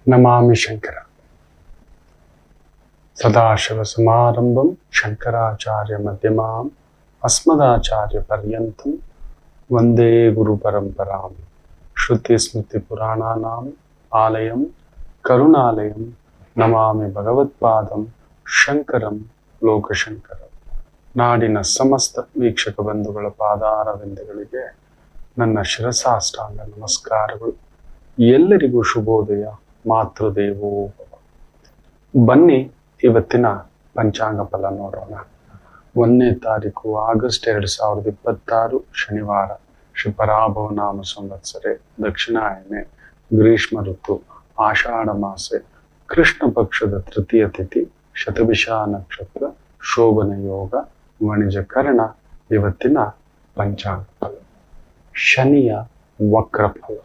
ನಮಾಮಿ ಶಂಕರ. ಸದಾಶಿವಸಮಾರಂಭಂ ಶಂಕರಾಚಾರ್ಯ ಮಧ್ಯಮಾಂ ಅಸ್ಮದಾಚಾರ್ಯ ಪರ್ಯಂತಂ ವಂದೇ ಗುರು ಪರಂಪರಾಂ. ಶ್ರುತಿ ಸ್ಮೃತಿ ಪುರಾಣಾನಾಂ ಆಲಯಂ ಕರುಣಾಲಯಂ ನಮಾಮಿ ಭಗವತ್ಪಾದಂ ಶಂಕರಂ ಲೋಕಶಂಕರಂ. ನಾಡಿನ ಸಮಸ್ತ ವೀಕ್ಷಕ ಬಂಧುಗಳ ಪಾದಾರವಿಂದಗಳಿಗೆ ನನ್ನ ಶಿರಸಾಷ್ಟಾಂಗ ನಮಸ್ಕಾರಗಳು. ಎಲ್ಲರಿಗೂ ಶುಭೋದಯ. ಮಾತೃದೇವೋ ಭವ. ಬನ್ನಿ ಇವತ್ತಿನ ಪಂಚಾಂಗ ಫಲ ನೋಡೋಣ. 1ನೇ ತಾರೀಕು ಆಗಸ್ಟ್ 2026 ಶನಿವಾರ. ಶ್ರೀ ಪರಾಭವ ನಾಮ ಸಂವತ್ಸರೆ, ದಕ್ಷಿಣಾಯನೆ, ಗ್ರೀಷ್ಮ ಋತು, ಆಷಾಢ ಮಾಸೆ, ಕೃಷ್ಣ ಪಕ್ಷದ ತೃತೀಯ ತಿಥಿ, ಶತಭಿಷ ನಕ್ಷತ್ರ, ಶೋಭನ ಯೋಗ, ವಣಿಜ ಕರ್ಣ. ಇವತ್ತಿನ ಪಂಚಾಂಗ ಫಲ. ಶನಿಯ ವಕ್ರ ಫಲ.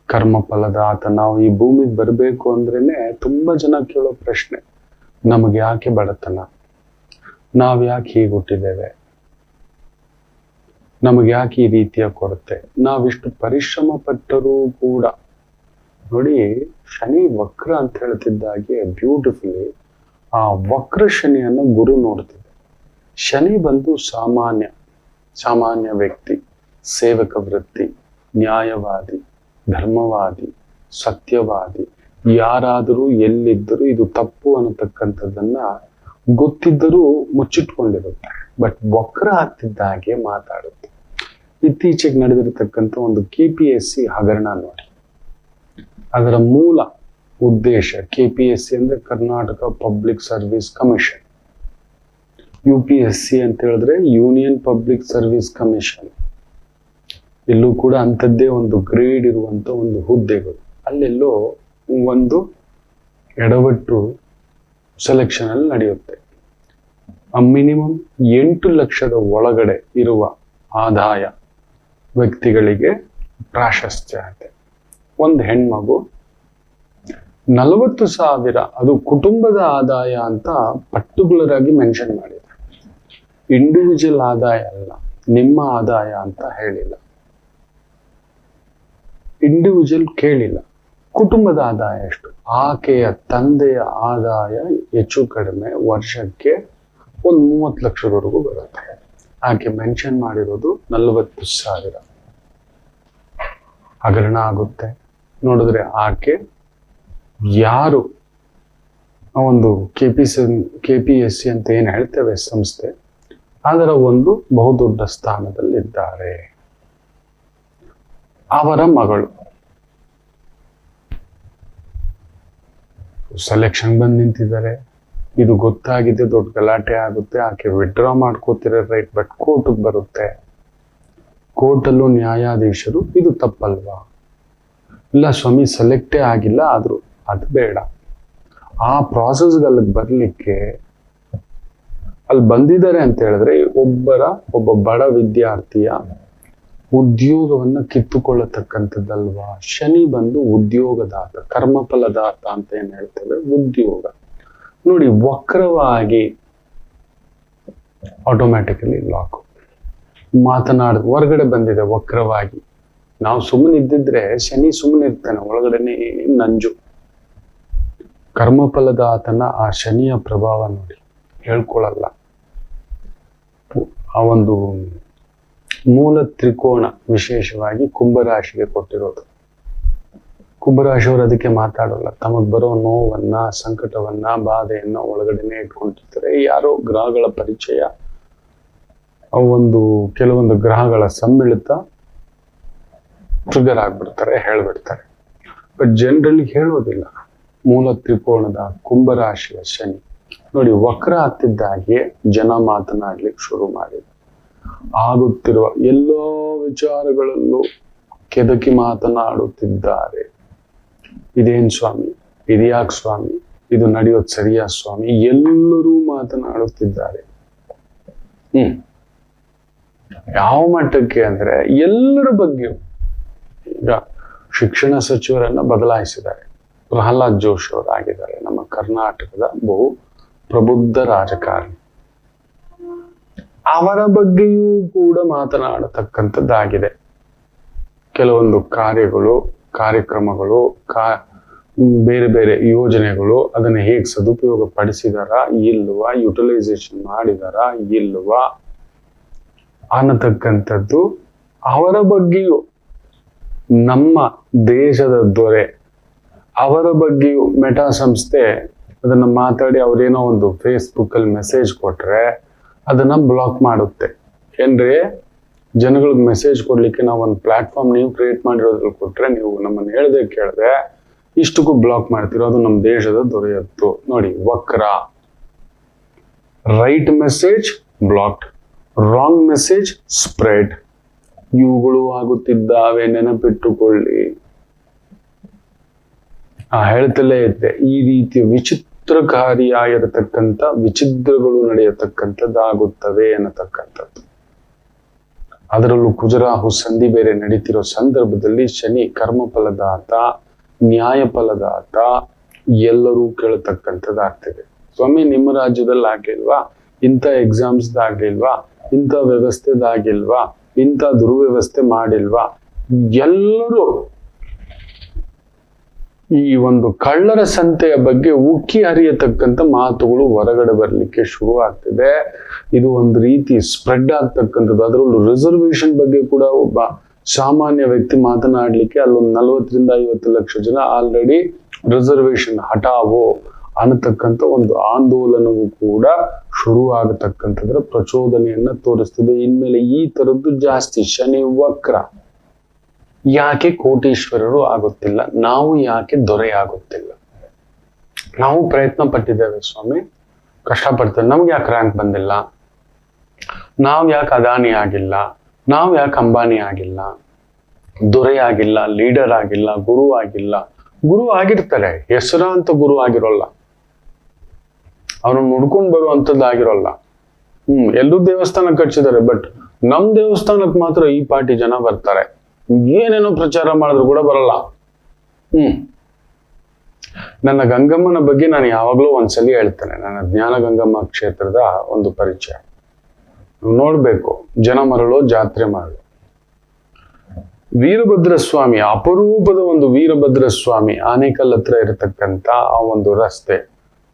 ಕರ್ಮ ಫಲದಾತ. ನಾವು ಈ ಭೂಮಿಗೆ ಬರಬೇಕು ಅಂದ್ರೇನೆ ತುಂಬಾ ಜನ ಕೇಳೋ ಪ್ರಶ್ನೆ, ನಮಗೆ ಯಾಕೆ ಬಡತನ, ನಾವ್ ಯಾಕೆ ಹೀಗೆ ಹುಟ್ಟಿದ್ದೇವೆ, ನಮಗೆ ಯಾಕೆ ಈ ರೀತಿಯ ಕೊರತೆ, ನಾವಿಷ್ಟು ಪರಿಶ್ರಮ ಪಟ್ಟರೂ ಕೂಡ. ನೋಡಿ, ಶನಿ ವಕ್ರ ಅಂತ ಹೇಳ್ತಿದ್ದಾಗೆ ಬ್ಯೂಟಿಫುಲಿ ಆ ವಕ್ರ ಶನಿಯನ್ನು ಗುರು ನೋಡ್ತಿದೆ. ಶನಿ ಬಂದು ಸಾಮಾನ್ಯ ವ್ಯಕ್ತಿ, ಸೇವಕ ವೃತ್ತಿ, ನ್ಯಾಯವಾದಿ, ಧರ್ಮವಾದಿ, ಸತ್ಯವಾದಿ. ಯಾರಾದರೂ ಎಲ್ಲಿದ್ದರೂ ಇದು ತಪ್ಪು ಅನ್ನತಕ್ಕಂಥದ್ದನ್ನ ಗೊತ್ತಿದ್ದರೂ ಮುಚ್ಚಿಟ್ಕೊಂಡಿರುತ್ತೆ. ಬಟ್ ವಕ್ರ ಆಗ್ತಿದ್ದ ಹಾಗೆ ಮಾತಾಡುತ್ತೆ. ಇತ್ತೀಚೆಗೆ ನಡೆದಿರತಕ್ಕಂಥ ಒಂದು KPSC ಹಗರಣ ನೋಡಿ. ಅದರ ಮೂಲ ಉದ್ದೇಶ, KPSC ಅಂದ್ರೆ Karnataka public service commission, UPSC ಅಂತ ಹೇಳಿದ್ರೆ ಯೂನಿಯನ್ ಪಬ್ಲಿಕ್ ಸರ್ವಿಸ್ ಕಮಿಷನ್. ಇಲ್ಲೂ ಕೂಡ ಅಂಥದ್ದೇ ಒಂದು ಗ್ರೇಡ್ ಇರುವಂತ ಒಂದು ಹುದ್ದೆಗಳು. ಅಲ್ಲೆಲ್ಲೋ ಒಂದು ಎಡವಟ್ಟು ಸೆಲೆಕ್ಷನ್ ಅಲ್ಲಿ ನಡೆಯುತ್ತೆ. ಮಿನಿಮಮ್ 8 ಲಕ್ಷದ ಒಳಗಡೆ ಇರುವ ಆದಾಯ ವ್ಯಕ್ತಿಗಳಿಗೆ ಪ್ರಾಶಸ್ತ್ಯ ಇದೆ. ಒಂದು ಹೆಣ್ಮಗು 40,000, ಅದು ಕುಟುಂಬದ ಆದಾಯ ಅಂತ ಪರ್ಟಿಕ್ಯುಲರ್ ಆಗಿ ಮೆನ್ಷನ್ ಮಾಡಿದೆ. ಇಂಡಿವಿಜುವಲ್ ಆದಾಯ ಅಲ್ಲ, ನಿಮ್ಮ ಆದಾಯ ಅಂತ ಹೇಳಿಲ್ಲ. ಇಂಡಿವಿಜುವಲ್ ಕೇಳಿಲ್ಲ. ಕುಟುಂಬದ ಆದಾಯ ಎಷ್ಟು, ಆಕೆಯ ತಂದೆಯ ಆದಾಯ ಹೆಚ್ಚು ಕಡಿಮೆ ವರ್ಷಕ್ಕೆ ಒಂದು 30 ಲಕ್ಷದವರೆಗೂ ಬರುತ್ತೆ. ಆಕೆ ಮೆನ್ಷನ್ ಮಾಡಿರೋದು 40,000. ಹಗರಣ ಆಗುತ್ತೆ. ನೋಡಿದ್ರೆ ಆಕೆ ಯಾರು ಒಂದು KPSC ಅಂತ ಏನ್ ಹೇಳ್ತೇವೆ ಸಂಸ್ಥೆ, ಅದರ ಒಂದು ಬಹುದೊಡ್ಡ ಸ್ಥಾನದಲ್ಲಿದ್ದಾರೆ. ಅವರ ಮಗಳು ಸೆಲೆಕ್ಷನ್ ಬಂದು ನಿಂತಿದ್ದಾರೆ. ಇದು ಗೊತ್ತಾಗಿದೆ, ದೊಡ್ಡ ಗಲಾಟೆ ಆಗುತ್ತೆ. ಆಕೆ ವಿಡ್ರಾ ಮಾಡ್ಕೋತಿರೋ ರೈಟ್, ಬಟ್ ಕೋರ್ಟ್ಗೆ ಬರುತ್ತೆ. ಕೋರ್ಟಲ್ಲೂ ನ್ಯಾಯಾಧೀಶರು ಇದು ತಪ್ಪಲ್ವಾ, ಇಲ್ಲ ಸ್ವಾಮಿ ಸೆಲೆಕ್ಟೇ ಆಗಿಲ್ಲ, ಆದ್ರೂ ಅದು ಬೇಡ. ಆ ಪ್ರಾಸೆಸ್ಗೆ ಅಲ್ಲಿಗೆ ಬರ್ಲಿಕ್ಕೆ ಅಲ್ಲಿ ಬಂದಿದ್ದಾರೆ ಅಂತ ಹೇಳಿದ್ರೆ ಒಬ್ಬ ಬಡ ವಿದ್ಯಾರ್ಥಿಯ ಉದ್ಯೋಗವನ್ನ ಕಿತ್ತುಕೊಳ್ಳತಕ್ಕಂಥದ್ದಲ್ವಾ. ಶನಿ ಬಂದು ಉದ್ಯೋಗದಾತ, ಕರ್ಮಫಲದಾತ ಅಂತ ಏನ್ ಹೇಳ್ತೇವೆ, ಉದ್ಯೋಗ. ನೋಡಿ, ವಕ್ರವಾಗಿ ಆಟೋಮ್ಯಾಟಿಕಲಿ ಲಾಕ್. ಹೊರಗಡೆ ಬಂದಿದೆ ವಕ್ರವಾಗಿ. ನಾವು ಸುಮ್ಮನೆ ಇದ್ದಿದ್ರೆ ಶನಿ ಸುಮ್ಮನೆ ಇರ್ತಾನೆ, ಒಳಗಡೆನೆ ನಂಜು. ಕರ್ಮಫಲದಾತನ ಆ ಶನಿಯ ಪ್ರಭಾವ ನೋಡಿ, ಹೇಳ್ಕೊಳ್ಳಲ್ಲ. ಆ ಒಂದು ಮೂಲ ತ್ರಿಕೋಣ ವಿಶೇಷವಾಗಿ ಕುಂಭರಾಶಿಗೆ ಕೊಟ್ಟಿರೋದು. ಕುಂಭರಾಶಿಯವರು ಅದಕ್ಕೆ ಮಾತಾಡೋಲ್ಲ. ತಮಗ್ ಬರೋ ನೋವನ್ನ, ಸಂಕಟವನ್ನ, ಬಾಧೆಯನ್ನ ಒಳಗಡೆನೆ ಇಟ್ಕೊಂಡಿರ್ತಾರೆ. ಯಾರೋ ಗ್ರಹಗಳ ಪರಿಚಯ, ಕೆಲವೊಂದು ಗ್ರಹಗಳ ಸಮ್ಮಿಳಿತ ಟ್ರಿಗರ್ ಆಗ್ಬಿಡ್ತಾರೆ, ಹೇಳ್ಬಿಡ್ತಾರೆ. ಬಟ್ ಜನರಲಿ ಹೇಳೋದಿಲ್ಲ. ಮೂಲ ತ್ರಿಕೋಣದ ಕುಂಭರಾಶಿಯ ಶನಿ ನೋಡಿ ವಕ್ರ ಆಗ್ತಿದ್ದಾಗೆ ಜನ ಮಾತನಾಡ್ಲಿಕ್ಕೆ ಶುರು ಮಾಡಿದ. ಆಗುತ್ತಿರುವ ಎಲ್ಲೋ ವಿಚಾರಗಳಲ್ಲೂ ಕೆದಕಿ ಮಾತನಾಡುತ್ತಿದ್ದಾರೆ. ಇದೇನ್ ಸ್ವಾಮಿ, ಇದ್ಯಾಕ್ ಸ್ವಾಮಿ, ಇದು ನಡೆಯೋದು ಸರಿಯಾ ಸ್ವಾಮಿ, ಎಲ್ಲರೂ ಮಾತನಾಡುತ್ತಿದ್ದಾರೆ. ಯಾವ ಮಟ್ಟಕ್ಕೆ ಅಂದ್ರೆ ಎಲ್ಲರ ಬಗ್ಗೆಯೂ. ಈಗ ಶಿಕ್ಷಣ ಸಚಿವರನ್ನ ಬದಲಾಯಿಸಿದ್ದಾರೆ. ಪ್ರಹ್ಲಾದ್ ಜೋಶಿ ಅವರಾಗಿದ್ದಾರೆ. ನಮ್ಮ ಕರ್ನಾಟಕದ ಬಹು ಪ್ರಬುದ್ಧ ರಾಜಕಾರಣಿ. ಅವರ ಬಗ್ಗೆಯೂ ಕೂಡ ಮಾತನಾಡತಕ್ಕಂಥದ್ದಾಗಿದೆ. ಕೆಲವೊಂದು ಕಾರ್ಯಕ್ರಮಗಳು ಬೇರೆ ಬೇರೆ ಯೋಜನೆಗಳು ಅದನ್ನ ಹೇಗೆ ಸದುಪಯೋಗ ಪಡಿಸಿದಾರ ಇಲ್ವಾ, ಯುಟಿಲೈಸೇಷನ್ ಮಾಡಿದಾರ ಇಲ್ವಾ ಅನ್ನತಕ್ಕಂಥದ್ದು ಅವರ ಬಗ್ಗೆಯೂ, ನಮ್ಮ ದೇಶದ ದೊರೆ ಅವರ ಬಗ್ಗೆಯೂ ಮೆಟಾ ಸಂಸ್ಥೆ ಅದನ್ನ ಮಾತಾಡಿ ಅವ್ರೇನೋ ಒಂದು ಫೇಸ್ಬುಕ್ ಅಲ್ಲಿ ಮೆಸೇಜ್ ಕೊಟ್ರೆ ಅದನ್ನ ಬ್ಲಾಕ್ ಮಾಡುತ್ತೆ. ಏನ್ರಿ, ಜನಗಳಿಗೆ ಮೆಸೇಜ್ ಕೊಡ್ಲಿಕ್ಕೆ ನಾವು ಒಂದು ಪ್ಲಾಟ್ಫಾರ್ಮ್ ನೀವು ಕ್ರಿಯೇಟ್ ಮಾಡಿರೋದ್ರಲ್ಲಿ ಕೊಟ್ರೆ ನೀವು ನಮ್ಮನ್ನು ಹೇಳ್ದೆ ಕೇಳದೆ ಇಷ್ಟಕ್ಕೂ ಬ್ಲಾಕ್ ಮಾಡ್ತಿರೋ, ಅದು ನಮ್ಮ ದೇಶದ ದೊರೆಯತ್ತು. ನೋಡಿ, ವಕ್ರ, right message blocked, wrong message spread, ಇವುಗಳು ಆಗುತ್ತಿದ್ದಾವೆ, ನೆನಪಿಟ್ಟುಕೊಳ್ಳಿ. ಹೇಳ್ತಲೇ ಇದ್ದೆ, ಈ ರೀತಿಯ ವಿಚಿತ್ರಕಾರಿಯಾಗಿರತಕ್ಕಂಥ ವಿಚಿತ್ರಗಳು ನಡೆಯತಕ್ಕಂಥದ್ದಾಗುತ್ತವೆ ಅನ್ನತಕ್ಕಂಥದ್ದು. ಅದರಲ್ಲೂ ಕುಜರಾಹು ಸಂಧಿ ಬೇರೆ ನಡೀತಿರೋ ಸಂದರ್ಭದಲ್ಲಿ ಶನಿ ಕರ್ಮಫಲದಾತ, ನ್ಯಾಯ ಫಲದಾತ, ಎಲ್ಲರೂ ಕೇಳತಕ್ಕಂಥದ್ದಾಗ್ತಿದೆ. ಸ್ವಾಮಿ, ನಿಮ್ಮ ರಾಜ್ಯದಲ್ಲಿ ಆಗ್ಲಿಲ್ವಾ, ಇಂಥ ಎಕ್ಸಾಮ್ಸ್ದಾಗ್ಲಿಲ್ವಾ, ಇಂಥ ವ್ಯವಸ್ಥೆದಾಗಿಲ್ವಾ, ಇಂಥ ದುರ್ವ್ಯವಸ್ಥೆ ಮಾಡಿಲ್ವಾ, ಎಲ್ಲರೂ ಈ ಒಂದು ಕಳ್ಳರ ಸಂತೆಯ ಬಗ್ಗೆ ಉಕ್ಕಿ ಹರಿಯತಕ್ಕಂಥ ಮಾತುಗಳು ಹೊರಗಡೆ ಬರ್ಲಿಕ್ಕೆ ಶುರು ಆಗ್ತಿದೆ. ಇದು ಒಂದು ರೀತಿ ಸ್ಪ್ರೆಡ್ ಆಗ್ತಕ್ಕಂಥದ್ದು. ಅದರಲ್ಲೂ ರಿಸರ್ವೇಶನ್ ಬಗ್ಗೆ ಕೂಡ ಒಬ್ಬ ಸಾಮಾನ್ಯ ವ್ಯಕ್ತಿ ಮಾತನಾಡ್ಲಿಕ್ಕೆ ಅಲ್ಲೊಂದು 40-50 ಲಕ್ಷ ಜನ ಆಲ್ರೆಡಿ ರಿಸರ್ವೇಶನ್ ಹಟಾವೋ ಅನ್ನತಕ್ಕಂಥ ಒಂದು ಆಂದೋಲನವೂ ಕೂಡ ಶುರು ಆಗತಕ್ಕಂಥದ್ರ ಪ್ರಚೋದನೆಯನ್ನ ತೋರಿಸ್ತದೆ. ಇನ್ಮೇಲೆ ಈ ತರದ್ದು ಜಾಸ್ತಿ. ಶನಿ ವಕ್ರ, ಯಾಕೆ ಕೋಟೀಶ್ವರರು ಆಗುತ್ತಿಲ್ಲ, ನಾವು ಯಾಕೆ ದೊರೆ ಆಗುತ್ತಿಲ್ಲ? ನಾವು ಪ್ರಯತ್ನ ಪಟ್ಟಿದ್ದೇವೆ ಸ್ವಾಮಿ, ಕಷ್ಟಪಡ್ತೇವೆ, ನಮ್ಗೆ ಯಾಕೆ ರ್ಯಾಂಕ್ ಬಂದಿಲ್ಲ, ನಾವ್ ಯಾಕೆ ಅದಾನಿ ಆಗಿಲ್ಲ, ನಾವ್ ಯಾಕೆ ಅಂಬಾನಿ ಆಗಿಲ್ಲ, ದೊರೆ ಆಗಿಲ್ಲ, ಲೀಡರ್ ಆಗಿಲ್ಲ, ಗುರು ಆಗಿಲ್ಲ. ಗುರು ಆಗಿರ್ತಾರೆ, ಹೆಸರಾಂತ ಗುರು ಆಗಿರೋಲ್ಲ, ಅವನು ನೋಡ್ಕೊಂಡ್ ಬರುವಂತದ್ದಾಗಿರೋಲ್ಲ. ಎಲ್ಲರೂ ದೇವಸ್ಥಾನ ಕಟ್ಸಿದ್ದಾರೆ, ಬಟ್ ನಮ್ ದೇವಸ್ಥಾನಕ್ಕೆ ಮಾತ್ರ ಈ ಪಾರ್ಟಿ ಜನ ಬರ್ತಾರೆ, ಏನೇನೋ ಪ್ರಚಾರ ಮಾಡಿದ್ರು ಕೂಡ ಬರಲ್ಲ. ನನ್ನ ಗಂಗಮ್ಮನ ಬಗ್ಗೆ ನಾನು ಯಾವಾಗ್ಲೂ ಒಂದ್ಸಲಿ ಹೇಳ್ತೇನೆ. ನನ್ನ ಜ್ಞಾನ ಗಂಗಮ್ಮ ಕ್ಷೇತ್ರದ ಒಂದು ಪರಿಚಯ ನೋಡ್ಬೇಕು. ಜನ ಮರಳು, ಜಾತ್ರೆ ಮರಳು. ವೀರಭದ್ರ ಸ್ವಾಮಿ, ಅಪರೂಪದ ಒಂದು ವೀರಭದ್ರ ಸ್ವಾಮಿ ಆನೇಕಲ್ ಹತ್ರ ಇರತಕ್ಕಂತ ಆ ಒಂದು ರಸ್ತೆ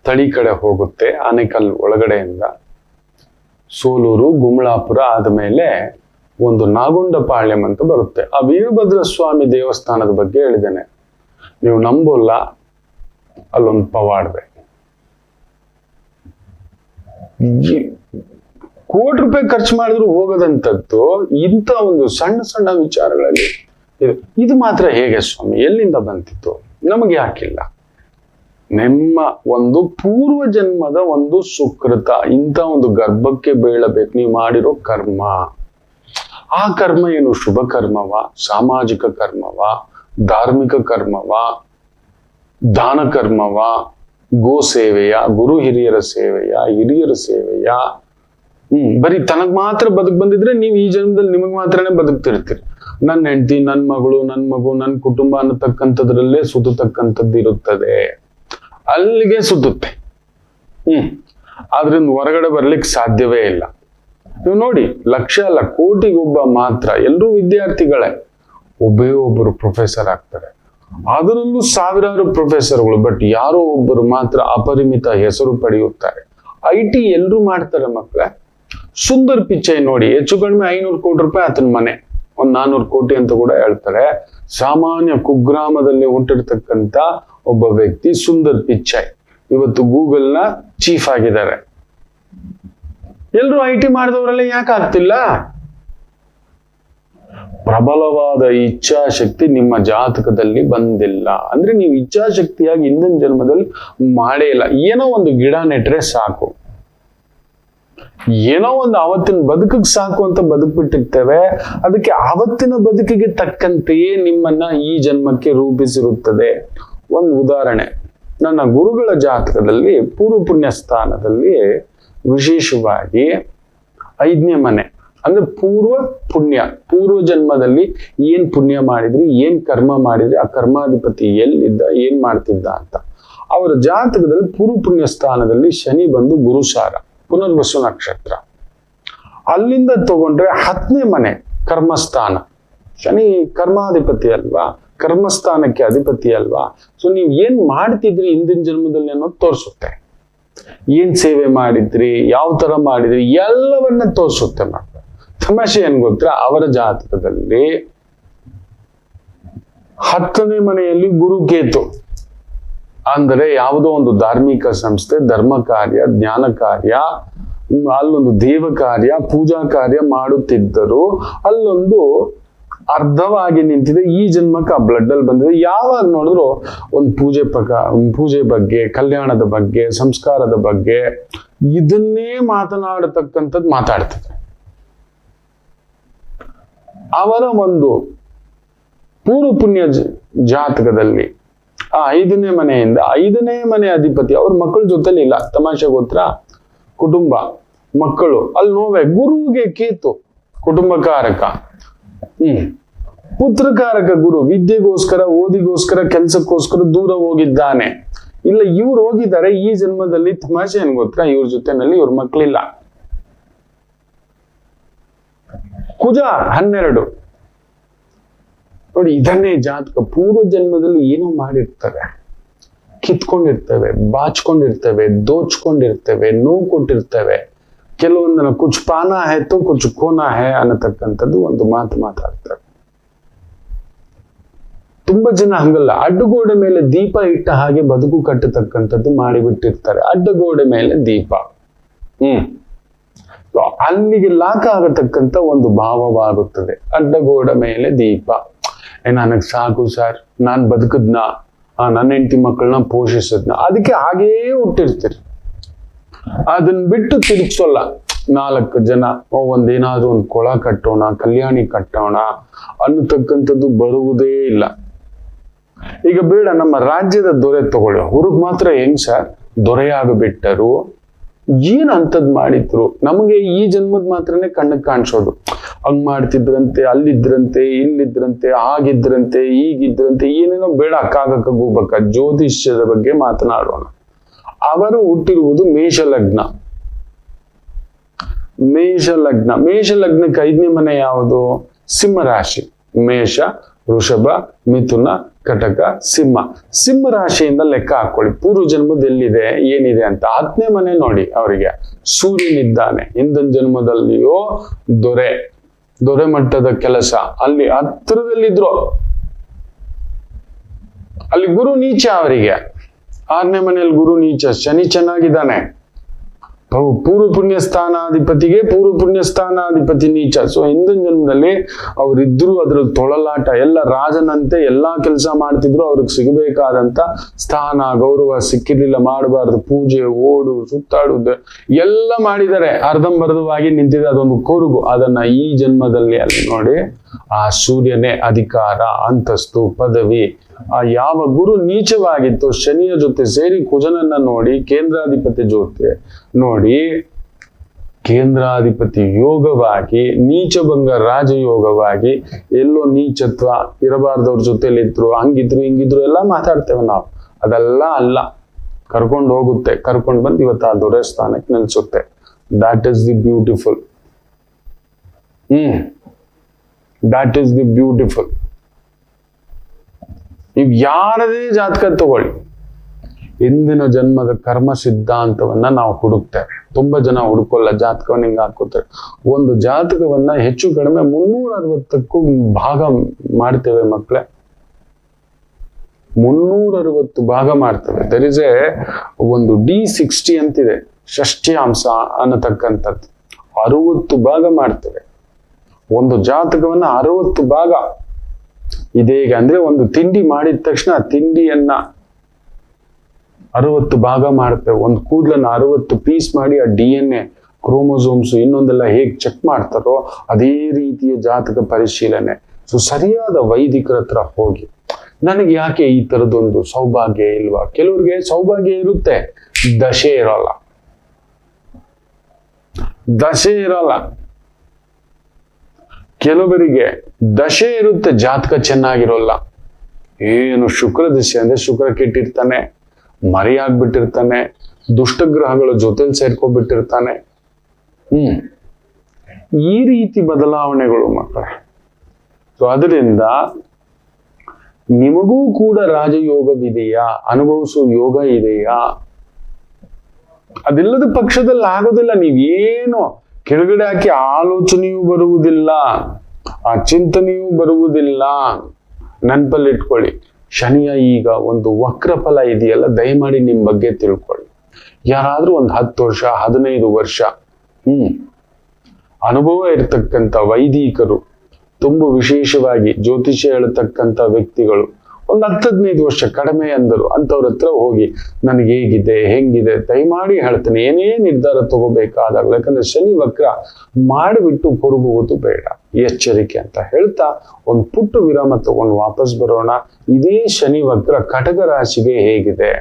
ತಳಿ ಕಡೆ ಹೋಗುತ್ತೆ. ಆನೇಕಲ್ ಒಳಗಡೆಯಿಂದ ಸೋಲೂರು, ಗುಮ್ಳಾಪುರ ಆದ್ಮೇಲೆ ಒಂದು ನಾಗುಂಡಪಾಳ್ಯಂ ಅಂತ ಬರುತ್ತೆ. ಆ ವೀರಭದ್ರ ಸ್ವಾಮಿ ದೇವಸ್ಥಾನದ ಬಗ್ಗೆ ಹೇಳಿದ್ದೇನೆ, ನೀವು ನಂಬೋಲ್ಲ. ಅಲ್ಲೊಂದು ಪವಾಡ್ವೆ, ಕೋಟಿ ರೂಪಾಯಿ ಖರ್ಚು ಮಾಡಿದ್ರು ಹೋಗದಂಥದ್ದು ಇಂಥ ಒಂದು ಸಣ್ಣ ಸಣ್ಣ ವಿಚಾರಗಳಲ್ಲಿ ಇದು ಮಾತ್ರ ಹೇಗೆ ಸ್ವಾಮಿ, ಎಲ್ಲಿಂದ ಬಂತಿತ್ತು, ನಮಗೆ ಯಾಕಿಲ್ಲ? ನಿಮ್ಮ ಒಂದು ಪೂರ್ವ ಜನ್ಮದ ಒಂದು ಸುಕೃತ, ಇಂಥ ಒಂದು ಗರ್ಭಕ್ಕೆ ಬೀಳಬೇಕು ನೀವು ಮಾಡಿರೋ ಕರ್ಮ. ಆ ಕರ್ಮ ಏನು ಶುಭ ಕರ್ಮವ, ಸಾಮಾಜಿಕ ಕರ್ಮವ, ಧಾರ್ಮಿಕ ಕರ್ಮವ, ದಾನ ಕರ್ಮವ, ಗೋ ಸೇವೆಯ, ಗುರು ಹಿರಿಯರ ಸೇವೆಯ, ಹಿರಿಯರ ಸೇವೆಯ. ಬರೀ ತನಗ್ ಮಾತ್ರ ಬದುಕ್ ಬಂದಿದ್ರೆ ನೀವು ಈ ಜನ್ಮದಲ್ಲಿ ನಿಮಗ್ ಮಾತ್ರನೇ ಬದುಕ್ತಿರ್ತೀರಿ. ನನ್ನ ಹೆಂಡತಿ, ನನ್ನ ಮಗಳು, ನನ್ನ ಮಗು, ನನ್ನ ಕುಟುಂಬ ಅನ್ನತಕ್ಕಂಥದ್ರಲ್ಲೇ ಸುತ್ತತಕ್ಕಂಥದ್ದು ಇರುತ್ತದೆ, ಅಲ್ಲಿಗೆ ಸುತ್ತುತ್ತೆ. ಆದ್ರಿಂದ ಹೊರಗಡೆ ಬರ್ಲಿಕ್ಕೆ ಸಾಧ್ಯವೇ ಇಲ್ಲ. ನೀವು ನೋಡಿ, ಲಕ್ಷ ಅಲ್ಲ, ಕೋಟಿಗೊಬ್ಬ ಮಾತ್ರ, ಎಲ್ಲರೂ ವಿದ್ಯಾರ್ಥಿಗಳೇ, ಒಬ್ಬೇ ಒಬ್ಬರು ಪ್ರೊಫೆಸರ್ ಆಗ್ತಾರೆ. ಅದರಲ್ಲೂ ಸಾವಿರಾರು ಪ್ರೊಫೆಸರ್ಗಳು, ಬಟ್ ಯಾರೋ ಒಬ್ಬರು ಮಾತ್ರ ಅಪರಿಮಿತ ಹೆಸರು ಪಡೆಯುತ್ತಾರೆ. IT ಎಲ್ಲರೂ ಮಾಡ್ತಾರೆ ಮಕ್ಕಳೇ. ಸುಂದರ್ ಪಿಚೈ ನೋಡಿ, ಹೆಚ್ಚು ಕಡಿಮೆ 500 ಕೋಟಿ ರೂಪಾಯಿ ಆತನ ಮನೆ, ಒಂದ್ 400 ಕೋಟಿ ಅಂತ ಕೂಡ ಹೇಳ್ತಾರೆ. ಸಾಮಾನ್ಯ ಕುಗ್ರಾಮದಲ್ಲಿ ಹುಟ್ಟಿರ್ತಕ್ಕಂಥ ಒಬ್ಬ ವ್ಯಕ್ತಿ ಸುಂದರ್ ಪಿಚೈ ಇವತ್ತು ಗೂಗಲ್ನ ಚೀಫ್ ಆಗಿದ್ದಾರೆ. ಎಲ್ರು IT ಮಾಡಿದವರೆಲ್ಲ ಯಾಕೆ ಆಗ್ತಿಲ್ಲ? ಪ್ರಬಲವಾದ ಇಚ್ಛಾಶಕ್ತಿ ನಿಮ್ಮ ಜಾತಕದಲ್ಲಿ ಬಂದಿಲ್ಲ. ಅಂದ್ರೆ ನೀವು ಇಚ್ಛಾಶಕ್ತಿಯಾಗಿ ಹಿಂದಿನ ಜನ್ಮದಲ್ಲಿ ಮಾಡೇ ಇಲ್ಲ. ಏನೋ ಒಂದು ಗಿಡ ನೆಟ್ರೆ ಸಾಕು, ಏನೋ ಒಂದು ಅವತ್ತಿನ ಬದುಕಿಗೆ ಸಾಕು ಅಂತ ಬದುಕ್ಬಿಟ್ಟಿರ್ತೇವೆ. ಅದಕ್ಕೆ ಅವತ್ತಿನ ಬದುಕಿಗೆ ತಕ್ಕಂತೆಯೇ ನಿಮ್ಮನ್ನ ಈ ಜನ್ಮಕ್ಕೆ ರೂಪಿಸಿರುತ್ತದೆ. ಒಂದು ಉದಾಹರಣೆ, ನನ್ನ ಗುರುಗಳ ಜಾತಕದಲ್ಲಿ ಪೂರ್ವ ಪುಣ್ಯ ಸ್ಥಾನದಲ್ಲಿ ವಿಶೇಷವಾಗಿ 5ನೇ ಮನೆ ಅಂದ್ರೆ ಪೂರ್ವ ಪುಣ್ಯ, ಪೂರ್ವ ಜನ್ಮದಲ್ಲಿ ಏನ್ ಪುಣ್ಯ ಮಾಡಿದ್ರಿ, ಏನ್ ಕರ್ಮ ಮಾಡಿದ್ರಿ, ಆ ಕರ್ಮಾಧಿಪತಿ ಎಲ್ಲಿದ್ದ, ಏನ್ ಮಾಡ್ತಿದ್ದ ಅಂತ. ಅವರ ಜಾತಕದಲ್ಲಿ ಪೂರ್ವ ಪುಣ್ಯ ಸ್ಥಾನದಲ್ಲಿ ಶನಿ ಬಂದು ಗುರುಸಾರ, ಪುನರ್ವಸು ನಕ್ಷತ್ರ. ಅಲ್ಲಿಂದ ತಗೊಂಡ್ರೆ 10ನೇ ಮನೆ ಕರ್ಮಸ್ಥಾನ. ಶನಿ ಕರ್ಮಾಧಿಪತಿ ಅಲ್ವಾ, ಕರ್ಮಸ್ಥಾನಕ್ಕೆ ಅಧಿಪತಿ ಅಲ್ವಾ. ಸೊ ನೀವು ಏನ್ ಮಾಡ್ತಿದ್ರಿ ಹಿಂದಿನ ಜನ್ಮದಲ್ಲಿ ಅನ್ನೋದು ತೋರಿಸುತ್ತೆ. ಏನ್ ಸೇವೆ ಮಾಡಿದ್ರಿ, ಯಾವ ತರ ಮಾಡಿದ್ರಿ, ಎಲ್ಲವನ್ನ ತೋರಿಸುತ್ತೆ ಮಕ್ಕಳು. ತಮಾಷೆ ಏನ್ ಗೊತ್ತಾ, ಅವರ ಜಾತಕದಲ್ಲಿ 10ನೇ ಮನೆಯಲ್ಲಿ ಗುರುಕೇತು ಅಂದ್ರೆ ಯಾವುದೋ ಒಂದು ಧಾರ್ಮಿಕ ಸಂಸ್ಥೆ, ಧರ್ಮ ಕಾರ್ಯ, ಜ್ಞಾನ ಕಾರ್ಯ, ಅಲ್ಲೊಂದು ದೇವ ಕಾರ್ಯ, ಪೂಜಾ ಕಾರ್ಯ ಮಾಡುತ್ತಿದ್ದರು. ಅಲ್ಲೊಂದು ಅರ್ಧವಾಗಿ ನಿಂತಿದೆ. ಈ ಜನ್ಮಕ್ಕೆ ಆ ಬ್ಲಡ್ ಅಲ್ಲಿ ಬಂದಿದೆ. ಯಾವಾಗ ನೋಡಿದ್ರು ಒಂದು ಪೂಜೆ ಬಗ್ಗೆ, ಕಲ್ಯಾಣದ ಬಗ್ಗೆ, ಸಂಸ್ಕಾರದ ಬಗ್ಗೆ ಇದನ್ನೇ ಮಾತನಾಡತಕ್ಕಂಥದ್ದು ಮಾತಾಡ್ತಿದೆ. ಅವರ ಒಂದು ಪೂರ್ವ ಪುಣ್ಯ ಜಾತಕದಲ್ಲಿ ಆ 5ನೇ ಮನೆಯಿಂದ 5ನೇ ಮನೆ ಅಧಿಪತಿ ಅವ್ರ ಮಕ್ಕಳ ಜೊತೆಲಿ ಇಲ್ಲ. ತಮಾಷೆ ಗೊತ್ತಾ, ಕುಟುಂಬ, ಮಕ್ಕಳು, ಅಲ್ಲಿ ನೋವೆ. ಗುರುವಿಗೆ ಕೇತು ಕುಟುಂಬಕಾರಕ, ಪುತ್ರಕಾರಕ ಗುರು ವಿದ್ಯೆಗೋಸ್ಕರ, ಓದಿಗೋಸ್ಕರ, ಕೆಲಸಕ್ಕೋಸ್ಕರ ದೂರ ಹೋಗಿದ್ದಾನೆ. ಇಲ್ಲ ಇವ್ರು ಹೋಗಿದ್ದಾರೆ ಈ ಜನ್ಮದಲ್ಲಿ. ತಮಾಷೆ ಏನ್ ಗೊತ್ತಾ, ಇವ್ರ ಜೊತೆನಲ್ಲಿ ಇವ್ರ ಮಕ್ಕಳಿಲ್ಲ. ಕುಜ 12 ನೋಡಿ. ಇದನ್ನೇ ಜಾತಕ ಪೂರ್ವ ಜನ್ಮದಲ್ಲಿ ಏನೋ ಮಾಡಿರ್ತಾರೆ, ಕಿತ್ಕೊಂಡಿರ್ತವೆ, ಬಾಚ್ಕೊಂಡಿರ್ತವೆ, ದೋಚ್ಕೊಂಡಿರ್ತವೆ, ನೋವು ಕೊಟ್ಟಿರ್ತವೆ. ಕೆಲವೊಂದನ್ನ ಕುಚ್ ಪಾನ ಹೇ ತೋ ಕುಚ್ ಕೋನ ಹೇ ಅನ್ನತಕ್ಕಂಥದ್ದು ಒಂದು ಮಾತಾಡ್ತಾರೆ. ತುಂಬಾ ಜನ ಹಂಗಲ್ಲ. ಅಡ್ಡಗೋಡೆ ಮೇಲೆ ದೀಪ ಇಟ್ಟ ಹಾಗೆ ಬದುಕು ಕಟ್ಟತಕ್ಕಂಥದ್ದು ಮಾಡಿಬಿಟ್ಟಿರ್ತಾರೆ. ಅಡ್ಡಗೋಡೆ ಮೇಲೆ ದೀಪ, ಅಲ್ಲಿಗೆ ಲಾಕ್ ಆಗತಕ್ಕಂಥ ಒಂದು ಭಾವವಾಗುತ್ತದೆ. ಅಡ್ಡಗೋಡೆ ಮೇಲೆ ದೀಪ. ನನಗ್ ಸಾಕು ಸರ್, ನಾನ್ ಬದುಕದ್ನ, ನನ್ನ ಹೆಂಡತಿ ಮಕ್ಕಳನ್ನ ಪೋಷಿಸದ್ನ, ಅದಕ್ಕೆ ಹಾಗೇ ಹುಟ್ಟಿರ್ತೀರಿ. ಅದನ್ನ ಬಿಟ್ಟು ತಿರುಗಿಸೋಲ್ಲ. 4 ಜನ ಒಂದೇನಾದ್ರೂ ಒಂದು ಕೊಳ ಕಟ್ಟೋಣ, ಕಲ್ಯಾಣಿ ಕಟ್ಟೋಣ ಅನ್ನತಕ್ಕಂಥದ್ದು ಬರುವುದೇ ಇಲ್ಲ. ಈಗ ಬೇಡ, ನಮ್ಮ ರಾಜ್ಯದ ದೊರೆ ತಗೊಳ್ಳಿ. ಅವ್ರಿಗೆ ಮಾತ್ರ ಹೆಂಗ್ ಸರ್ ದೊರೆಯಾಗಬಿಟ್ಟರು, ಏನ್ ಅಂತದ್ ಮಾಡಿದ್ರು. ನಮಗೆ ಈ ಜನ್ಮದ ಮಾತ್ರನೇ ಕಣ್ಣಕ್ ಕಾಣಿಸೋದು. ಹಂಗ್ ಮಾಡ್ತಿದ್ರಂತೆ, ಅಲ್ಲಿದ್ರಂತೆ, ಇಲ್ಲಿದ್ರಂತೆ, ಆಗಿದ್ರಂತೆ, ಈಗಿದ್ರಂತೆ, ಏನೇನೋ ಬೇಡ. ಕಾಗಕ್ಕ ಗೂಬಕ್ಕ ಜ್ಯೋತಿಷ್ಯದ ಬಗ್ಗೆ ಮಾತನಾಡೋಣ. ಅವರು ಹುಟ್ಟಿರುವುದು ಮೇಷಲಗ್ನ. ಮೇಷಲಗ್ನಕ್ಕೆ 5ನೇ ಮನೆ ಯಾವುದು? ಸಿಂಹರಾಶಿ. ಮೇಷ, ವೃಷಭ, ಮಿಥುನ, ಕಟಕ, ಸಿಂಹ ರಾಶಿಯಿಂದ ಲೆಕ್ಕ ಹಾಕೊಳ್ಳಿ. ಪೂರ್ವ ಜನ್ಮದ ಎಲ್ಲಿದೆ, ಏನಿದೆ ಅಂತ. 10ನೇ ಮನೆ ನೋಡಿ, ಅವರಿಗೆ ಸೂರ್ಯನಿದ್ದಾನೆ. ಹಿಂದಿನ ಜನ್ಮದಲ್ಲಿಯೋ ದೊರೆ ಮಟ್ಟದ ಕೆಲಸ, ಅಲ್ಲಿ ಹತ್ತಿರದಲ್ಲಿದ್ರು. ಅಲ್ಲಿ ಗುರು ನೀಚ. ಅವರಿಗೆ 6ನೇ ಮನೆಯಲ್ಲಿ ಗುರು ನೀಚ. ಶನಿ ಚೆನ್ನಾಗಿದ್ದಾನೆ. ಪೂರ್ವ ಪುಣ್ಯ ಸ್ಥಾನಾಧಿಪತಿ ನೀಚ. ಸೊ ಹಿಂದಿನ ಜನ್ಮದಲ್ಲಿ ಅವರಿದ್ರು ಅದ್ರಲ್ಲಿ ತೊಳಲಾಟ. ಎಲ್ಲ ರಾಜನಂತೆ ಎಲ್ಲಾ ಕೆಲಸ ಮಾಡ್ತಿದ್ರು. ಅವ್ರಿಗೆ ಸಿಗಬೇಕಾದಂತ ಸ್ಥಾನ, ಗೌರವ ಸಿಕ್ಕಿರ್ಲಿಲ್ಲ. ಮಾಡಬಾರ್ದು ಪೂಜೆ, ಓಡು, ಸುತ್ತಾಡುದು ಎಲ್ಲ ಮಾಡಿದ್ದಾರೆ. ಅರ್ಧಂಬರ್ಧವಾಗಿ ನಿಂತಿದೆ. ಅದೊಂದು ಕೊರುಗು. ಅದನ್ನ ಈ ಜನ್ಮದಲ್ಲಿ ಅಲ್ಲಿ ನೋಡಿ, ಆ ಸೂರ್ಯನೇ ಅಧಿಕಾರ, ಅಂತಸ್ತು, ಪದವಿ. ಆ ಯಾವ ಗುರು ನೀಚವಾಗಿತ್ತು, ಶನಿಯ ಜೊತೆ ಸೇರಿ ಕುಜನನ್ನ ನೋಡಿ, ಕೇಂದ್ರಾಧಿಪತಿ ಜೊತೆ ನೋಡಿ, ಕೇಂದ್ರಾಧಿಪತಿ ಯೋಗವಾಗಿ, ನೀಚಭಂಗ ರಾಜಯೋಗವಾಗಿ, ಎಲ್ಲೋ ನೀಚತ್ವ ಇರಬಾರ್ದವ್ರ ಜೊತೆಲಿದ್ರು, ಹಂಗಿದ್ರು ಹಿಂಗಿದ್ರು ಎಲ್ಲ ಮಾತಾಡ್ತೇವೆ ನಾವು. ಅದೆಲ್ಲ ಅಲ್ಲ. ಕರ್ಕೊಂಡು ಹೋಗುತ್ತೆ, ಕರ್ಕೊಂಡು ಬಂದು ಇವತ್ತು ಆ ದೊರೆ ಸ್ಥಾನಕ್ಕೆ ನಿಲ್ಸುತ್ತೆ. That is the beautiful. That is the beautiful. ನೀವು ಯಾರದೇ ಜಾತಕ ತಗೊಳ್ಳಿ, ಹಿಂದಿನ ಜನ್ಮದ ಕರ್ಮ ಸಿದ್ಧಾಂತವನ್ನ ನಾವು ಹುಡುಕ್ತೇವೆ. ತುಂಬಾ ಜನ ಹುಡುಕೋಲ್ಲ, ಜಾತಕವನ್ನ ಹಿಂಗ ಹಾಕೋತಾರೆ. ಒಂದು ಜಾತಕವನ್ನ ಹೆಚ್ಚು ಕಡಿಮೆ 360ಕ್ಕೂ ಭಾಗ ಮಾಡ್ತೇವೆ ಮಕ್ಕಳೇ. 360 ಭಾಗ ಮಾಡ್ತೇವೆ. ದರ್ ಇಸ್ ಒಂದು D60 ಅಂತಿದೆ, ಷಷ್ಠ್ಯಾಂಶ ಅನ್ನತಕ್ಕಂಥದ್ದು. 60 ಭಾಗ ಮಾಡ್ತೇವೆ. ಒಂದು ಜಾತಕವನ್ನ 60 ಭಾಗ. ಇದೇಗ ಅಂದ್ರೆ ಒಂದು ತಿಂಡಿ ಮಾಡಿದ ತಕ್ಷಣ ತಿಂಡಿಯನ್ನ 60 ಭಾಗ ಮಾಡ್ತೇವೆ. ಒಂದು ಕೂದಲನ್ನ 60 ಪೀಸ್ ಮಾಡಿ ಆ DNA, ಕ್ರೋಮೋಸೋಮ್ಸ್ ಇನ್ನೊಂದೆಲ್ಲ ಹೇಗ್ ಚೆಕ್ ಮಾಡ್ತಾರೋ ಅದೇ ರೀತಿಯ ಜಾತಕ ಪರಿಶೀಲನೆ. ಸೊ ಸರಿಯಾದ ವೈದಿಕರ ಹತ್ರ ಹೋಗಿ, ನನಗೆ ಯಾಕೆ ಈ ತರದೊಂದು ಸೌಭಾಗ್ಯ ಇಲ್ವಾ? ಕೆಲವ್ರಿಗೆ ಸೌಭಾಗ್ಯ ಇರುತ್ತೆ, ದಶೆ ಇರಲ್ಲ. ಕೆಲವರಿಗೆ ದಶೆ ಇರುತ್ತೆ, ಜಾತಕ ಚೆನ್ನಾಗಿರೋಲ್ಲ. ಏನು ಶುಕ್ರ ದಶೆ ಅಂದ್ರೆ ಶುಕ್ರ ಕೆಟ್ಟಿರ್ತಾನೆ, ಮರೆಯಾಗ್ಬಿಟ್ಟಿರ್ತಾನೆ, ದುಷ್ಟಗ್ರಹಗಳ ಜೊತೆಲಿ ಸೇರ್ಕೊಬಿಟ್ಟಿರ್ತಾನೆ. ಈ ರೀತಿ ಬದಲಾವಣೆಗಳು ಮಕ್ಕಳೇ. ಸೊ ಅದರಿಂದ ನಿಮಗೂ ಕೂಡ ರಾಜಯೋಗವಿದೆಯಾ, ಅನುಭವಿಸುವ ಯೋಗ ಇದೆಯಾ? ಅದೆಲ್ಲದ ಪಕ್ಷದಲ್ಲಿ ಆಗೋದಿಲ್ಲ. ನೀವೇನು ಕೆಳಗಡೆ ಹಾಕಿ ಆಲೋಚನೆಯೂ ಬರುವುದಿಲ್ಲ, ಆ ಚಿಂತನೆಯೂ ಬರುವುದಿಲ್ಲ. ನೆನಪಲ್ಲಿಟ್ಕೊಳ್ಳಿ, ಶನಿಯ ಈಗ ಒಂದು ವಕ್ರ ಫಲ ಇದೆಯಲ್ಲ, ದಯಮಾಡಿ ನಿಮ್ ಬಗ್ಗೆ ತಿಳ್ಕೊಳ್ಳಿ. ಯಾರಾದ್ರೂ ಒಂದು 10 ವರ್ಷ 15 ವರ್ಷ ಅನುಭವ ಇರತಕ್ಕಂಥ ವೈದಿಕರು, ತುಂಬಾ ವಿಶೇಷವಾಗಿ ಜ್ಯೋತಿಷ್ಯ ಹೇಳ್ತಕ್ಕಂಥ ವ್ಯಕ್ತಿಗಳು, ಒಂದು 10-15 ವರ್ಷ ಕಡಿಮೆ ಅಂದರು ಅಂತವ್ರ ಹತ್ರ ಹೋಗಿ ನನಗೆ ಹೇಗಿದೆ ಹೆಂಗಿದೆ ದಯಮಾಡಿ ಹೇಳ್ತೇನೆ, ಏನೇ ನಿರ್ಧಾರ ತಗೋಬೇಕಾದಾಗ, ಯಾಕಂದ್ರೆ ಶನಿ ವಕ್ರ ಮಾಡಿಬಿಟ್ಟು ಕೊರಗುವುದು ಬೇಡ, ಎಚ್ಚರಿಕೆ ಅಂತ ಹೇಳ್ತಾ ಒಂದು ಪುಟ್ಟ ವಿರಾಮ ತಗೊಂಡು ವಾಪಸ್ ಬರೋಣ. ಇದೇ ಶನಿ ವಕ್ರ ಕಟಕ ರಾಶಿಗೆ ಹೇಗಿದೆ,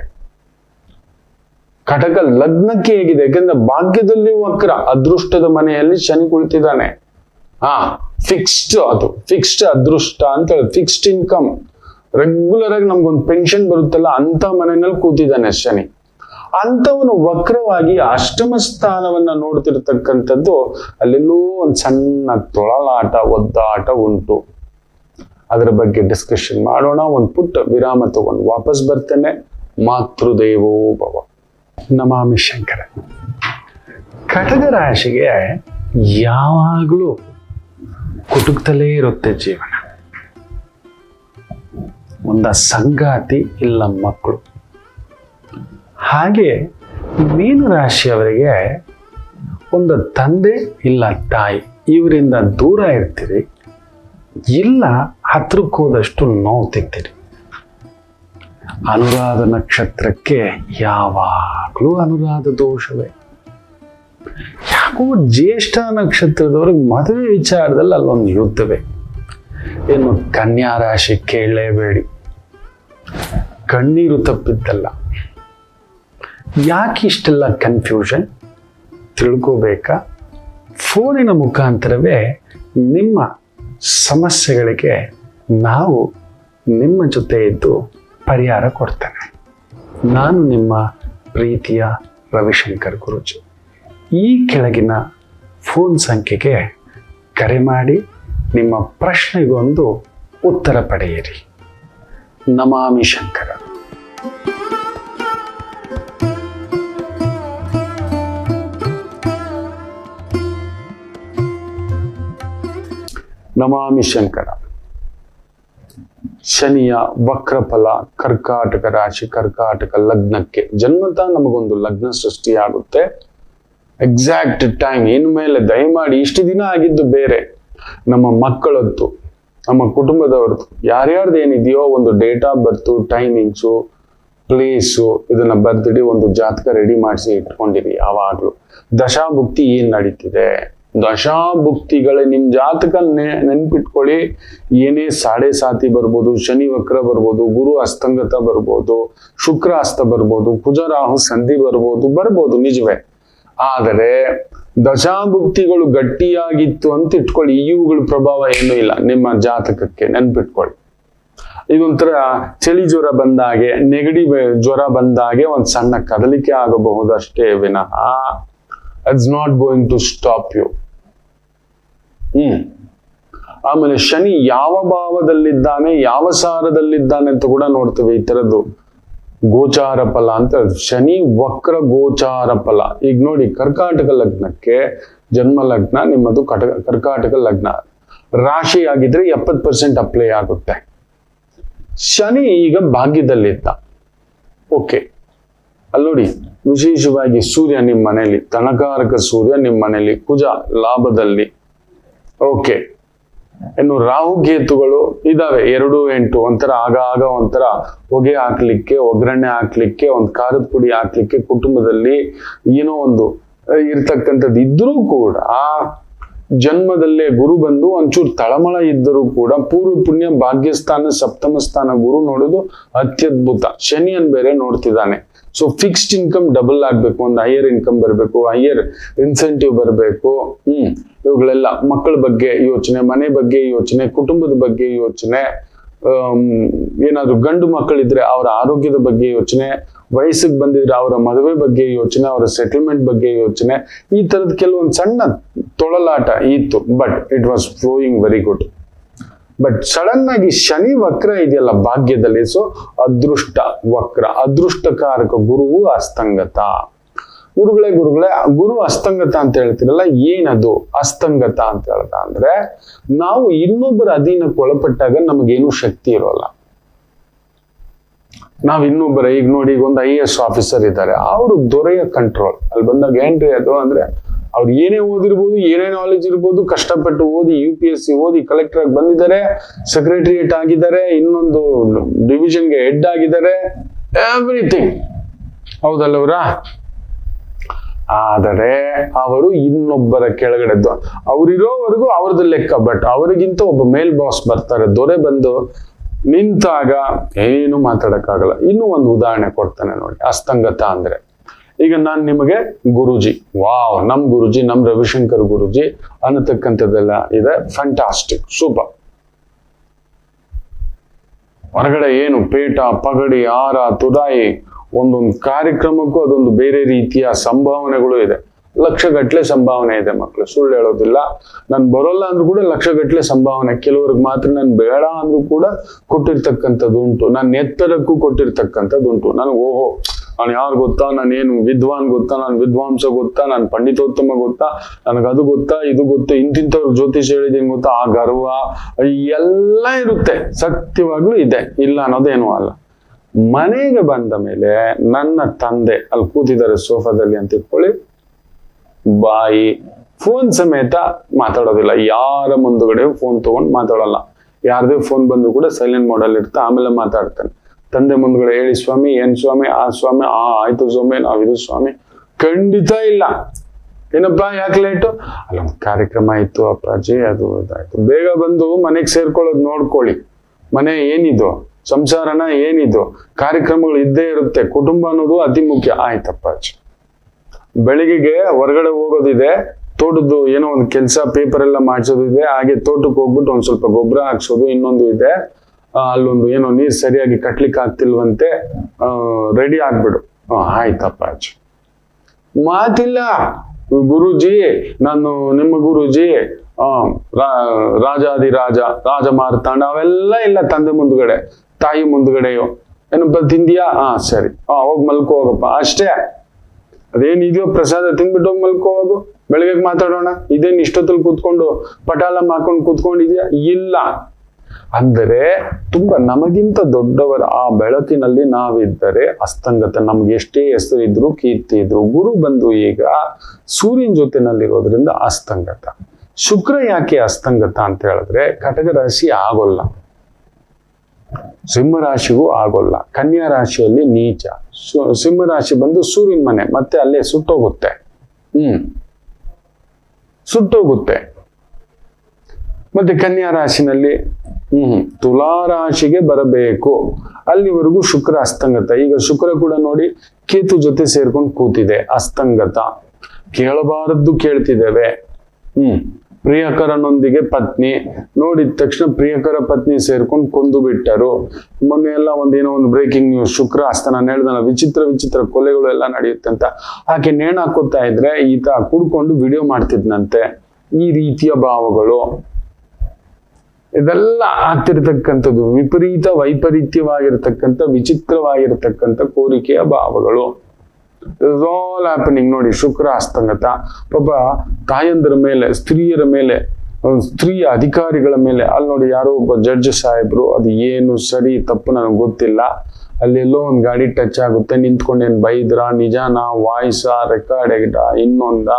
ಕಟಕ ಲಗ್ನಕ್ಕೆ ಹೇಗಿದೆ? ಯಾಕಂದ್ರೆ ಭಾಗ್ಯದಲ್ಲಿ ವಕ್ರ, ಅದೃಷ್ಟದ ಮನೆಯಲ್ಲಿ ಶನಿ ಕುಳಿತಿದ್ದಾನೆ. ಫಿಕ್ಸ್ಡ್ ಅದೃಷ್ಟ ಅಂತ ಹೇಳಿ, ಫಿಕ್ಸ್ಡ್ ಇನ್ಕಮ್, ರೆಗ್ಯುಲರ್ ಆಗಿ ನಮ್ಗೊಂದು ಪೆನ್ಷನ್ ಬರುತ್ತಲ್ಲ ಅಂತ ಮನೆಯಲ್ಲಿ ಕೂತಿದ್ದಾನೆ ಶನಿ. ಅಂತವನು ವಕ್ರವಾಗಿ ಅಷ್ಟಮ ಸ್ಥಾನವನ್ನ ನೋಡ್ತಿರ್ತಕ್ಕಂಥದ್ದು, ಅಲ್ಲೆಲ್ಲೋ ಒಂದು ಸಣ್ಣ ತೊಳಲಾಟ ಒದ್ದಾಟ ಉಂಟು. ಅದರ ಬಗ್ಗೆ ಡಿಸ್ಕಷನ್ ಮಾಡೋಣ. ಒಂದು ಪುಟ್ಟ ವಿರಾಮ ತಗೊಂಡು ವಾಪಸ್ ಬರ್ತೇನೆ. ಮಾತೃದೇವೋ ಭವ. ನಮಾಮಿ ಶಂಕರ. ಕಟಕ ರಾಶಿಗೆ ಯಾವಾಗಲೂ ಕುಟುಕ್ತಲೇ ಇರುತ್ತೆ ಜೀವನ. ಒಂದ ಸಂಗಾತಿ ಇಲ್ಲ ಮಕ್ಕಳು. ಹಾಗೆ ಮೀನ ರಾಶಿಯವರಿಗೆ ಒಂದು ತಂದೆ ಇಲ್ಲ ತಾಯಿ, ಇವರಿಂದ ದೂರ ಇರ್ತೀರಿ, ಇಲ್ಲ ಹತ್ರಕ್ಕೆ ಹೋದಷ್ಟು ನೋವು ತಿಂತೀರಿ. ಅನುರಾಧ ನಕ್ಷತ್ರಕ್ಕೆ ಯಾವಾಗಲೂ ಅನುರಾಧ ದೋಷವೇ. ಯಾಕೋ ಜ್ಯೇಷ್ಠ ನಕ್ಷತ್ರದವ್ರಿಗೆ ಮದುವೆ ವಿಚಾರದಲ್ಲಿ ಅಲ್ಲೊಂದು ಯುದ್ಧವೇ. ಏನು ಕನ್ಯಾ ರಾಶಿ ಕೇಳಲೇಬೇಡಿ, ಕಣ್ಣೀರು ತಪ್ಪಿದ್ದಲ್ಲ. ಯಾಕೆ ಇಷ್ಟೆಲ್ಲ ಕನ್ಫ್ಯೂಷನ್ ತಿಳ್ಕೋಬೇಕಾ? ಫೋನಿನ ಮುಖಾಂತರವೇ ನಿಮ್ಮ ಸಮಸ್ಯೆಗಳಿಗೆ ನಾವು ನಿಮ್ಮ ಜೊತೆ ಇದ್ದು ಪರಿಹಾರ ಕೊಡ್ತೇನೆ. ನಾನು ನಿಮ್ಮ ಪ್ರೀತಿಯ ರವಿಶಂಕರ್ ಗುರೂಜಿ. ಈ ಕೆಳಗಿನ ಫೋನ್ ಸಂಖ್ಯೆಗೆ ಕರೆ ಮಾಡಿ ನಿಮ್ಮ ಪ್ರಶ್ನೆಗೊಂದು ಉತ್ತರ ಪಡೆಯಿರಿ. ನಮಾಮಿ ಶಂಕರ. ನಮಾಮಿ ಶಂಕರ. ಶನಿಯ ವಕ್ರಫಲ ಕರ್ಕಾಟಕ ರಾಶಿ, ಕರ್ಕಾಟಕ ಲಗ್ನಕ್ಕೆ ಜನ್ಮತ ನಮಗೊಂದು ಲಗ್ನ ಸೃಷ್ಟಿಯಾಗುತ್ತೆ. ಎಕ್ಸಾಕ್ಟ್ ಟೈಮ್ ಇನ್ಮೇಲೆ ದಯಮಾಡಿ, ಇಷ್ಟು ದಿನ ಆಗಿದ್ದು ಬೇರೆ, ನಮ್ಮ ಮಕ್ಕಳದ್ದು, ನಮ್ಮ ಕುಟುಂಬದವ್ರದ್ದು, ಯಾರ್ಯಾರ್ದು ಏನಿದೆಯೋ ಒಂದು date of birth, timings, place, ಇದನ್ನ ಬರ್ದಿಡಿ, ಒಂದು ಜಾತಕ ರೆಡಿ ಮಾಡಿಸಿ ಇಟ್ಕೊಂಡಿರಿ. ಯಾವಾಗ್ಲೂ ದಶಾಭುಕ್ತಿ ಏನ್ ನಡೀತಿದೆ, ದಶಾಭುಕ್ತಿಗಳೇ ನಿಮ್ ಜಾತಕ ನೆನ್ಪಿಟ್ಕೊಳ್ಳಿ. ಏನೇ ಸಾಡೆ ಸಾತಿ ಬರ್ಬೋದು, ಶನಿ ವಕ್ರ ಬರ್ಬೋದು, ಗುರು ಅಸ್ತಂಗತ ಬರ್ಬೋದು, ಶುಕ್ರ ಅಸ್ತ ಬರ್ಬೋದು, ಕುಜ ರಾಹು ಸಂಧಿ ಬರ್ಬೋದು ನಿಜವೇ. ಆದರೆ ದಶಾಭುಕ್ತಿಗಳು ಗಟ್ಟಿಯಾಗಿತ್ತು ಅಂತ ಇಟ್ಕೊಳ್ಳಿ, ಇವುಗಳ ಪ್ರಭಾವ ಏನೂ ಇಲ್ಲ ನಿಮ್ಮ ಜಾತಕಕ್ಕೆ, ನೆನ್ಪಿಟ್ಕೊಳ್ಳಿ. ಇದೊಂಥರ ಚಳಿ ಜ್ವರ ಬಂದಾಗೆ, ನೆಗಡಿ ಜ್ವರ ಬಂದಾಗೆ ಒಂದ್ ಸಣ್ಣ ಕದಲಿಕೆ ಆಗಬಹುದು ಅಷ್ಟೇ ವಿನಃ it's not going to stop you. ಆಮೇಲೆ ಶನಿ ಯಾವ ಭಾವದಲ್ಲಿದ್ದಾನೆ, ಯಾವ ಸಾರದಲ್ಲಿದ್ದಾನೆ ಅಂತ ಕೂಡ ನೋಡ್ತೇವೆ. ಈ ತರದ್ದು ಗೋಚಾರ ಫಲ ಅಂತ, ಶನಿ ವಕ್ರ ಗೋಚಾರ ಫಲ. ಈಗ ನೋಡಿ, ಕರ್ಕಾಟಕ ಲಗ್ನಕ್ಕೆ ಜನ್ಮ ಲಗ್ನ ನಿಮ್ಮದು ಕರ್ಕಾಟಕ ಲಗ್ನ ರಾಶಿ ಆಗಿದ್ರೆ 70% ಅಪ್ಲೈ ಆಗುತ್ತೆ. ಶನಿ ಈಗ ಭಾಗ್ಯದಲ್ಲಿದ್ದ, ಓಕೆ. ಅಲ್ಲಿ ನೋಡಿ, ವಿಶೇಷವಾಗಿ ಸೂರ್ಯ ನಿಮ್ಮ ಮನೆಯಲ್ಲಿ, ತನಕಾರಕ ಸೂರ್ಯ ನಿಮ್ಮ ಮನೆಯಲ್ಲಿ, ಕುಜ ಲಾಭದಲ್ಲಿ, ಓಕೆ. ಇನ್ನು ರಾಹುಕೇತುಗಳು ಇದಾವೆ 2-8. ಒಂಥರ ಆಗಾಗ ಒಂಥರ ಹೊಗೆ ಹಾಕ್ಲಿಕ್ಕೆ, ಒಗ್ಗರಣೆ ಹಾಕ್ಲಿಕ್ಕೆ, ಒಂದು ಖಾರದ ಪುಡಿ ಹಾಕ್ಲಿಕ್ಕೆ ಕುಟುಂಬದಲ್ಲಿ ಏನೋ ಒಂದು ಇರ್ತಕ್ಕಂಥದ್ದು ಇದ್ರೂ ಕೂಡ, ಜನ್ಮದಲ್ಲೇ ಗುರು ಬಂದು ಒಂಚೂರು ತಳಮಳ ಇದ್ದರೂ ಕೂಡ ಪೂರ್ವ ಪುಣ್ಯ ಭಾಗ್ಯಸ್ಥಾನ ಸಪ್ತಮ ಸ್ಥಾನ ಗುರು ನೋಡೋದು ಅತ್ಯದ್ಭುತ. ಶನಿಯನ್ ಬೇರೆ ನೋಡ್ತಿದ್ದಾನೆ. ಸೊ ಫಿಕ್ಸ್ಡ್ ಇನ್ಕಮ್ ಡಬಲ್ ಆಗ್ಬೇಕು, ಒಂದು ಹೈಯರ್ ಇನ್ಕಮ್ ಬರಬೇಕು, ಹೈಯರ್ ಇನ್ಸೆಂಟಿವ್ ಬರಬೇಕು. ಇವುಗಳೆಲ್ಲ ಮಕ್ಕಳ ಬಗ್ಗೆ ಯೋಚನೆ, ಮನೆ ಬಗ್ಗೆ ಯೋಚನೆ, ಕುಟುಂಬದ ಬಗ್ಗೆ ಯೋಚನೆ, ಏನಾದ್ರು ಗಂಡು ಮಕ್ಕಳಿದ್ರೆ ಅವರ ಆರೋಗ್ಯದ ಬಗ್ಗೆ ಯೋಚನೆ, ವಯಸ್ಸಿಗೆ ಬಂದಿದ್ರೆ ಅವರ ಮದುವೆ ಬಗ್ಗೆ ಯೋಚನೆ, ಅವರ ಸೆಟಲ್ಮೆಂಟ್ ಬಗ್ಗೆ ಯೋಚನೆ, ಈ ತರದ ಕೆಲವೊಂದು ಸಣ್ಣ ತೊಳಲಾಟ ಇತ್ತು. But it was flowing very good. But sudden ಆಗಿ ಶನಿ ವಕ್ರ ಇದೆಯಲ್ಲ ಭಾಗ್ಯದಲ್ಲಿ, ಸೊ ಅದೃಷ್ಟ ವಕ್ರ, ಅದೃಷ್ಟಕಾರಕ ಗುರುವು ಅಸ್ತಂಗತ. ಗುರುಗಳೇ ಗುರು ಅಸ್ತಂಗತ ಅಂತ ಹೇಳ್ತಿರಲ್ಲ, ಏನದು ಅಸ್ತಂಗತ ಅಂತ ಹೇಳ್ದ ಅಂದ್ರೆ, ನಾವು ಇನ್ನೊಬ್ಬರ ಅಧೀನಕ್ಕೆ ಒಳಪಟ್ಟಾಗ ನಮಗೇನು ಶಕ್ತಿ ಇರೋಲ್ಲ. ನಾವ್ ಇನ್ನೊಬ್ಬರ, ಈಗ ನೋಡಿ, ಈಗ ಒಂದು IAS ಆಫೀಸರ್ ಇದ್ದಾರೆ, ಅವರು ದೊರೆಯ ಕಂಟ್ರೋಲ್. ಅಲ್ಲಿ ಬಂದಾಗ ಏನ್ರಿ ಅದು ಅಂದ್ರೆ, ಅವ್ರು ಏನೇ ಓದಿರ್ಬೋದು, ಏನೇ ನಾಲೆಜ್ ಇರ್ಬೋದು, ಕಷ್ಟಪಟ್ಟು ಓದಿ UPSC ಓದಿ ಕಲೆಕ್ಟರ್ ಆಗಿ ಬಂದಿದ್ದಾರೆ, ಸೆಕ್ರೆಟರಿಯೇಟ್ ಆಗಿದ್ದಾರೆ, ಇನ್ನೊಂದು ಡಿವಿಷನ್ಗೆ ಹೆಡ್ ಆಗಿದ್ದಾರೆ, ಎವ್ರಿಥಿಂಗ್. ಹೌದಲ್ಲವ್ರ? ಆದರೆ ಅವರು ಇನ್ನೊಬ್ಬರ ಕೆಳಗಡೆದ್ದು ಅವರಿರೋವರೆಗೂ ಅವ್ರದ್ದು ಲೆಕ್ಕ. ಬಟ್ ಅವರಿಗಿಂತ ಒಬ್ಬ ಮೇಲ್ ಬಾಸ್ ಬರ್ತಾರೆ, ದೊರೆ ಬಂದು ನಿಂತಾಗ ಏನು ಮಾತಾಡಕ್ಕಾಗಲ್ಲ. ಇನ್ನೂ ಒಂದು ಉದಾಹರಣೆ ಕೊಡ್ತಾನೆ ನೋಡಿ, ಅಸ್ತಂಗತ ಅಂದ್ರೆ. ಈಗ ನಾನು ನಿಮಗೆ ಗುರುಜಿ, ವಾವ್, ನಮ್ ಗುರುಜಿ, ನಮ್ ರವಿಶಂಕರ್ ಗುರುಜಿ ಅನ್ನತಕ್ಕಂಥದ್ದೆಲ್ಲ ಇದೆ, ಫ್ಯಾಂಟಾಸ್ಟಿಕ್, ಸೂಪರ್. ಹೊರಗಡೆ ಏನು ಪೇಟ, ಪಗಡಿ, ಹಾರ, ತುರಾಯಿ, ಒಂದೊಂದು ಕಾರ್ಯಕ್ರಮಕ್ಕೂ ಅದೊಂದು ಬೇರೆ ರೀತಿಯ ಸಂಭಾವನೆಗಳು ಇದೆ. ಲಕ್ಷಗಟ್ಲೆ ಸಂಭಾವನೆ ಇದೆ ಮಕ್ಕಳು, ಸುಳ್ಳು ಹೇಳೋದಿಲ್ಲ. ನಾನು ಬರೋಲ್ಲ ಅಂದ್ರೂ ಕೂಡ ಲಕ್ಷಗಟ್ಲೆ ಸಂಭಾವನೆ. ಕೆಲವ್ರಿಗೆ ಮಾತ್ರ ನಾನು ಬೇಡ ಅಂದ್ರೂ ಕೂಡ ಕೊಟ್ಟಿರ್ತಕ್ಕಂಥದ್ದು ಉಂಟು. ನಾನು ಎತ್ತರಕ್ಕೂ ಕೊಟ್ಟಿರ್ತಕ್ಕಂಥದ್ದು ಉಂಟು. ನನಗೆ ಓಹೋ, ನಾನು ಯಾರು ಗೊತ್ತಾ, ನಾನೇನು ವಿದ್ವಾನ್ ಗೊತ್ತಾ, ನಾನು ವಿದ್ವಾಂಸ ಗೊತ್ತಾ, ನಾನು ಪಂಡಿತೋತ್ತಮ ಗೊತ್ತಾ, ನನಗೆ ಅದು ಗೊತ್ತಾ, ಇದು ಗೊತ್ತಾ, ಇಂತಿಂಥವ್ರು ಜ್ಯೋತಿಷ್ ಹೇಳಿದೀನಿ ಗೊತ್ತಾ, ಆ ಗರ್ವ ಎಲ್ಲ ಇರುತ್ತೆ. ಸತ್ಯವಾಗ್ಲೂ ಇದೆ, ಇಲ್ಲ ಅನ್ನೋದೇನು ಅಲ್ಲ. ಮನೆಗೆ ಬಂದ ಮೇಲೆ ನನ್ನ ತಂದೆ ಅಲ್ಲಿ ಕೂತಿದ್ದಾರೆ ಸೋಫಾದಲ್ಲಿ ಅಂತ ಇಟ್ಕೊಳ್ಳಿ, ಬಾಯಿ ಫೋನ್ ಸಮೇತ ಮಾತಾಡೋದಿಲ್ಲ. ಯಾರ ಮುಂದುಗಡೆ ಫೋನ್ ತಗೊಂಡು ಮಾತಾಡಲ್ಲ. ಯಾರದೇ ಫೋನ್ ಬಂದು ಕೂಡ ಸೈಲೆಂಟ್ ಮೋಡಲ್ಲಿ ಇರ್ತಾ, ಆಮೇಲೆ ಮಾತಾಡ್ತಾನೆ. ತಂದೆ ಮುಂದ್ಗಡೆ ಹೇಳಿ ಸ್ವಾಮಿ, ಏನ್ ಸ್ವಾಮಿ, ಆ ಸ್ವಾಮಿ, ಆಯ್ತು ಸ್ವಾಮಿ, ನಾವಿದು ಸ್ವಾಮಿ, ಖಂಡಿತ ಇಲ್ಲ. ಏನಪ್ಪಾ ಯಾಕೆ ಲೇಟು? ಅಲ್ಲ, ಒಂದು ಕಾರ್ಯಕ್ರಮ ಇತ್ತು ಅಪ್ಪಾಜಿ, ಅದು ಇದಾಯ್ತು, ಬೇಗ ಬಂದು ಮನೆಗೆ ಸೇರ್ಕೊಳ್ಳೋದು ನೋಡ್ಕೊಳ್ಳಿ. ಮನೆ ಏನಿದು, ಸಂಸಾರನ ಏನಿದು, ಕಾರ್ಯಕ್ರಮಗಳು ಇದ್ದೇ ಇರುತ್ತೆ. ಕುಟುಂಬ ಅನ್ನೋದು ಅತಿ ಮುಖ್ಯ. ಆಯ್ತಪ್ಪಾಜಿ, ಬೆಳಿಗ್ಗೆಗೆ ಹೊರಗಡೆ ಹೋಗೋದಿದೆ, ತೋಟದ್ದು ಏನೋ ಒಂದು ಕೆಲಸ, ಪೇಪರ್ ಎಲ್ಲ ಮಾಡಿಸೋದಿದೆ, ಹಾಗೆ ತೋಟಕ್ಕೆ ಹೋಗ್ಬಿಟ್ಟು ಒಂದ್ ಸ್ವಲ್ಪ ಗೊಬ್ಬರ ಹಾಕ್ಸೋದು, ಇನ್ನೊಂದು ಇದೆ, ಅಲ್ಲೊಂದು ಏನೋ ನೀರ್ ಸರಿಯಾಗಿ ಕಟ್ಲಿಕ್ಕೆ ಆಗ್ತಿಲ್ವಂತೆ, ರೆಡಿ ಆಗ್ಬಿಡು. ಆಯ್ತಪ್ಪಾಜಿ. ಮಾತಿಲ್ಲ. ಗುರುಜಿ, ನಾನು ನಿಮ್ಮ ಗುರುಜಿ, ರಾಜಾದಿರಾಜ, ರಾಜ ಮಾರ್ತಾಂಡ, ಅವೆಲ್ಲ ಇಲ್ಲ. ತಂದೆ ಮುಂದ್ಗಡೆ, ತಾಯಿ ಮುಂದ್ಗಡೆಯೋ ಏನಪ್ಪ ತಿಂದಿಯಾ? ಸರಿ, ಹೋಗ್ ಮಲ್ಕೋ ಹೋಗಪ್ಪ, ಅಷ್ಟೇ. ಅದೇನಿದೆಯೋ ಪ್ರಸಾದ ತಿಂದ್ಬಿಟ್ಟು ಹೋಗಿ ಮಲ್ಕೋ ಹೋಗು, ಬೆಳಗ್ಗೆ ಮಾತಾಡೋಣ. ಇದೇನು ಇಷ್ಟೊತ್ತಲ್ಲಿ ಕೂತ್ಕೊಂಡು ಪಟಾಲ ಹಾಕೊಂಡು ಕೂತ್ಕೊಂಡಿದ್ಯಾ? ಇಲ್ಲ. ಅಂದರೆ ತುಂಬಾ ನಮಗಿಂತ ದೊಡ್ಡವರ ಆ ಬೆಳಕಿನಲ್ಲಿ ನಾವಿದ್ದರೆ ಅಸ್ತಂಗತ. ನಮ್ಗೆ ಎಷ್ಟೇ ಹೆಸರು ಇದ್ರು, ಕೀರ್ತಿ ಇದ್ರು, ಗುರು ಬಂದು ಈಗ ಸೂರ್ಯನ ಜೊತೆನಲ್ಲಿರೋದ್ರಿಂದ ಅಸ್ತಂಗತ. ಶುಕ್ರ ಯಾಕೆ ಅಸ್ತಂಗತ ಅಂತ ಹೇಳಿದ್ರೆ, ಕಟಕ ರಾಶಿ ಆಗೋಲ್ಲ, ಸಿಂಹ ರಾಶಿಗೂ ಆಗೋಲ್ಲ, ಕನ್ಯಾ ರಾಶಿಯಲ್ಲಿ ನೀಚ, ಸಿಂಹ ರಾಶಿ ಬಂದು ಸೂರ್ಯನ ಮನೆ, ಮತ್ತೆ ಅಲ್ಲೇ ಸುಟ್ಟೋಗುತ್ತೆ. ಸುಟ್ಟೋಗುತ್ತೆ. ಮತ್ತೆ ಕನ್ಯಾ ರಾಶಿನಲ್ಲಿ ತುಲಾ ರಾಶಿಗೆ ಬರಬೇಕು, ಅಲ್ಲಿವರೆಗೂ ಶುಕ್ರ ಅಸ್ತಂಗತ. ಈಗ ಶುಕ್ರ ಕೂಡ ನೋಡಿ ಕೇತು ಜೊತೆ ಸೇರ್ಕೊಂಡು ಕೂತಿದೆ, ಅಸ್ತಂಗತ. ಕೇಳಬಾರದ್ದು ಕೇಳ್ತಿದ್ದೇವೆ. ಪ್ರಿಯಕರನೊಂದಿಗೆ ಪತ್ನಿ, ನೋಡಿದ ತಕ್ಷಣ ಪ್ರಿಯಕರ ಪತ್ನಿ ಸೇರ್ಕೊಂಡು ಕೊಂದು ಬಿಟ್ಟರು. ಮೊನ್ನೆ ಎಲ್ಲ ಒಂದೇನೋ ಒಂದು ಬ್ರೇಕಿಂಗ್ ನ್ಯೂಸ್, ಶುಕ್ರ ಅಸ್ತ, ನಾನು ಹೇಳ್ದಲ್ಲ, ವಿಚಿತ್ರ ಕೊಲೆಗಳು ಎಲ್ಲ ನಡೆಯುತ್ತೆ ಅಂತ. ಆಕೆ ನೇಣು ಹಾಕೋತಾ ಇದ್ರೆ ಈತ ಕುಡ್ಕೊಂಡು ವಿಡಿಯೋ ಮಾಡ್ತಿದ್ನಂತೆ. ಈ ರೀತಿಯ ಭಾವಗಳು ಇದೆಲ್ಲ ಆಗ್ತಿರ್ತಕ್ಕಂಥದ್ದು ವಿಪರೀತ ವೈಪರೀತ್ಯವಾಗಿರ್ತಕ್ಕಂಥ ವಿಚಿತ್ರವಾಗಿರ್ತಕ್ಕಂಥ ಕೋರಿಕೆಯ ಭಾವಗಳು. All happening. ನೋಡಿ, ಶುಕ್ರ ಅಸ್ತಂಗತ. ಪಾಪ ತಾಯಂದರ ಮೇಲೆ, ಸ್ತ್ರೀಯರ ಮೇಲೆ, ಸ್ತ್ರೀಯ ಅಧಿಕಾರಿಗಳ ಮೇಲೆ, ಅಲ್ಲಿ ನೋಡಿ ಯಾರೋ ಒಬ್ಬ ಜಡ್ಜ್ ಸಾಹೇಬ್ರು, ಅದು ಏನು ಸರಿ ತಪ್ಪು ನನಗೆ ಗೊತ್ತಿಲ್ಲ, ಅಲ್ಲೆಲ್ಲೋ ಒಂದು ಗಾಡಿ ಟಚ್ ಆಗುತ್ತೆ, ನಿಂತ್ಕೊಂಡೇನು ಬೈದ್ರ, ನಿಜಾನ, ವಾಯ್ಸ, ರೆಕಾರ್ಡ್, ಇನ್ನೊಂದ,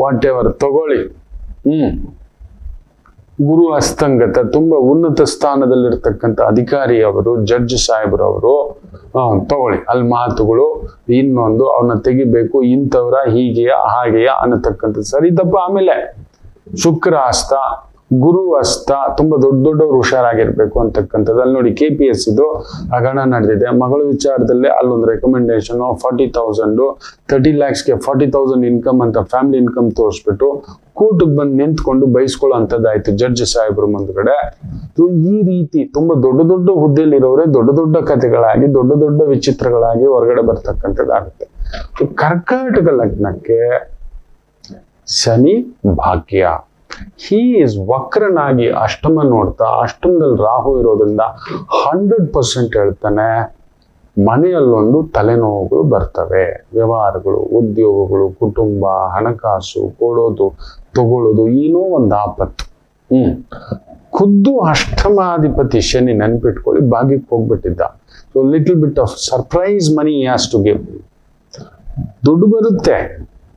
ವಾಟ್ ಎವರ್ ತಗೊಳ್ಳಿ. ಗುರು ಅಸ್ತಂಗತ. ತುಂಬಾ ಉನ್ನತ ಸ್ಥಾನದಲ್ಲಿರ್ತಕ್ಕಂಥ ಅಧಿಕಾರಿಯವರು, ಜಡ್ಜ್ ಸಾಹೇಬ್ರವರು, ತಗೊಳ್ಳಿ, ಅಲ್ಲಿ ಮಾತುಗಳು, ಇನ್ನೊಂದು, ಅವ್ರನ್ನ ತೆಗಿಬೇಕು, ಇಂಥವ್ರ, ಹೀಗೆಯ ಹಾಗೆಯ ಅನ್ನತಕ್ಕಂಥದ್ದು ಸರಿ ತಪ್ಪ. ಆಮೇಲೆ ಶುಕ್ರ ಅಸ್ತ, ಗುರು ಅಸ್ತ, ತುಂಬಾ ದೊಡ್ಡವ್ರು ಹುಷಾರಾಗಿರ್ಬೇಕು ಅಂತಕ್ಕಂಥದ್ದು. ಅಲ್ಲಿ ನೋಡಿ KPS ಇದು ಹಗರಣ ನಡೆದಿದೆ. ಮಗಳ ವಿಚಾರದಲ್ಲೇ ಅಲ್ಲೊಂದು ರೆಕಮೆಂಡೇಶನ್ 40,000, 30 lakhsಗೆ 40,000 ಇನ್ಕಮ್ ಅಂತ ಫ್ಯಾಮಿಲಿ ಇನ್ಕಮ್ ತೋರಿಸ್ಬಿಟ್ಟು ಕೋರ್ಟ್ಗೆ ಬಂದು ನಿಂತ್ಕೊಂಡು ಬಯಸ್ಕೊಳ್ಳೋ ಅಂತದ್ದಾಯ್ತು ಜಡ್ಜ್ ಸಾಹೇಬ್ರ ಮುಂದ್ಗಡೆ. ಈ ರೀತಿ ತುಂಬಾ ದೊಡ್ಡ ಹುದ್ದೆಯಲ್ಲಿರೋರೆ ದೊಡ್ಡ ಕಥೆಗಳಾಗಿ, ದೊಡ್ಡ ವಿಚಿತ್ರಗಳಾಗಿ ಹೊರಗಡೆ ಬರ್ತಕ್ಕಂಥದ್ದಾಗುತ್ತೆ. ಕರ್ಕಾಟಕ ಲಗ್ನಕ್ಕೆ ಶನಿ ಭಾಗ್ಯ. ಹೀ ಇಸ್ ವಕ್ರನಾಗಿ ಅಷ್ಟಮ ನೋಡ್ತಾ, ಅಷ್ಟಮದಲ್ಲಿ ರಾಹು ಇರೋದ್ರಿಂದ 100% ಹೇಳ್ತಾನೆ ಮನೆಯಲ್ಲೊಂದು ತಲೆನೋವುಗಳು ಬರ್ತವೆ. ವ್ಯವಹಾರಗಳು, ಉದ್ಯೋಗಗಳು, ಕುಟುಂಬ, ಹಣಕಾಸು, ಕೊಡೋದು ತಗೊಳ್ಳೋದು, ಏನೋ ಒಂದು ಆಪತ್ತು. ಖುದ್ದು ಅಷ್ಟಮಾಧಿಪತಿ ಶನಿ ನೆನ್ಪಿಟ್ಕೊಳ್ಳಿ ಭಾಗ್ಯಕ್ಕೆ ಹೋಗ್ಬಿಟ್ಟಿದ್ದ. So little bit of surprise money has to give. ದುಡ್ಡು ಬರುತ್ತೆ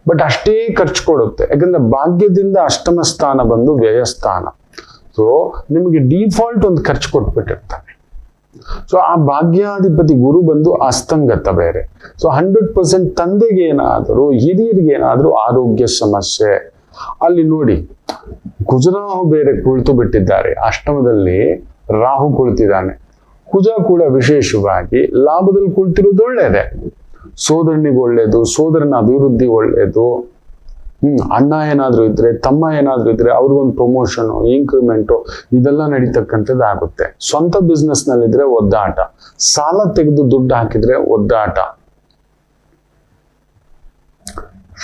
ಬಟ್ ಅಷ್ಟೇ ಖರ್ಚು ಕೊಡುತ್ತೆ. ಯಾಕಂದ್ರೆ ಭಾಗ್ಯದಿಂದ ಅಷ್ಟಮ ಸ್ಥಾನ ಬಂದು ವ್ಯಯಸ್ಥಾನ. ಸೊ ನಿಮಗೆ ಡಿಫಾಲ್ಟ್ ಒಂದು ಖರ್ಚು ಕೊಟ್ಬಿಟ್ಟಿರ್ತಾನೆ. ಸೊ ಆ ಭಾಗ್ಯಾಧಿಪತಿ ಗುರು ಬಂದು ಅಸ್ತಂಗತ ಬೇರೆ. ಸೊ 100% ತಂದೆಗೆ ಏನಾದರೂ, ಹಿರಿಯರಿಗೆ ಏನಾದರೂ ಆರೋಗ್ಯ ಸಮಸ್ಯೆ. ಅಲ್ಲಿ ನೋಡಿ ಕುಜರಾಹು ಬೇರೆ ಕುಳಿತು ಬಿಟ್ಟಿದ್ದಾರೆ, ಅಷ್ಟಮದಲ್ಲಿ ರಾಹು ಕುಳಿತಿದ್ದಾನೆ. ಕುಜ ಕೂಡ ವಿಶೇಷವಾಗಿ ಲಾಭದಲ್ಲಿ ಕುಳಿತಿರೋದು ಒಳ್ಳೇದೆ, ಸೋದರನಿಗೆ ಒಳ್ಳೇದು, ಸೋದರನ ಅಭಿವೃದ್ಧಿ ಒಳ್ಳೇದು. ಅಣ್ಣ ಏನಾದ್ರು ಇದ್ರೆ, ತಮ್ಮ ಏನಾದ್ರು ಇದ್ರೆ ಅವ್ರಿಗೊಂದು ಪ್ರಮೋಷನ್, ಇನ್ಕ್ರಿಮೆಂಟು ಇದೆಲ್ಲ ನಡೀತಕ್ಕಂಥದ್ದು ಆಗುತ್ತೆ. ಸ್ವಂತ ಬಿಸ್ನೆಸ್ ನಲ್ಲಿದ್ರೆ ಒದ್ದಾಟ, ಸಾಲ ತೆಗೆದು ದುಡ್ಡು ಹಾಕಿದ್ರೆ ಒದ್ದಾಟ.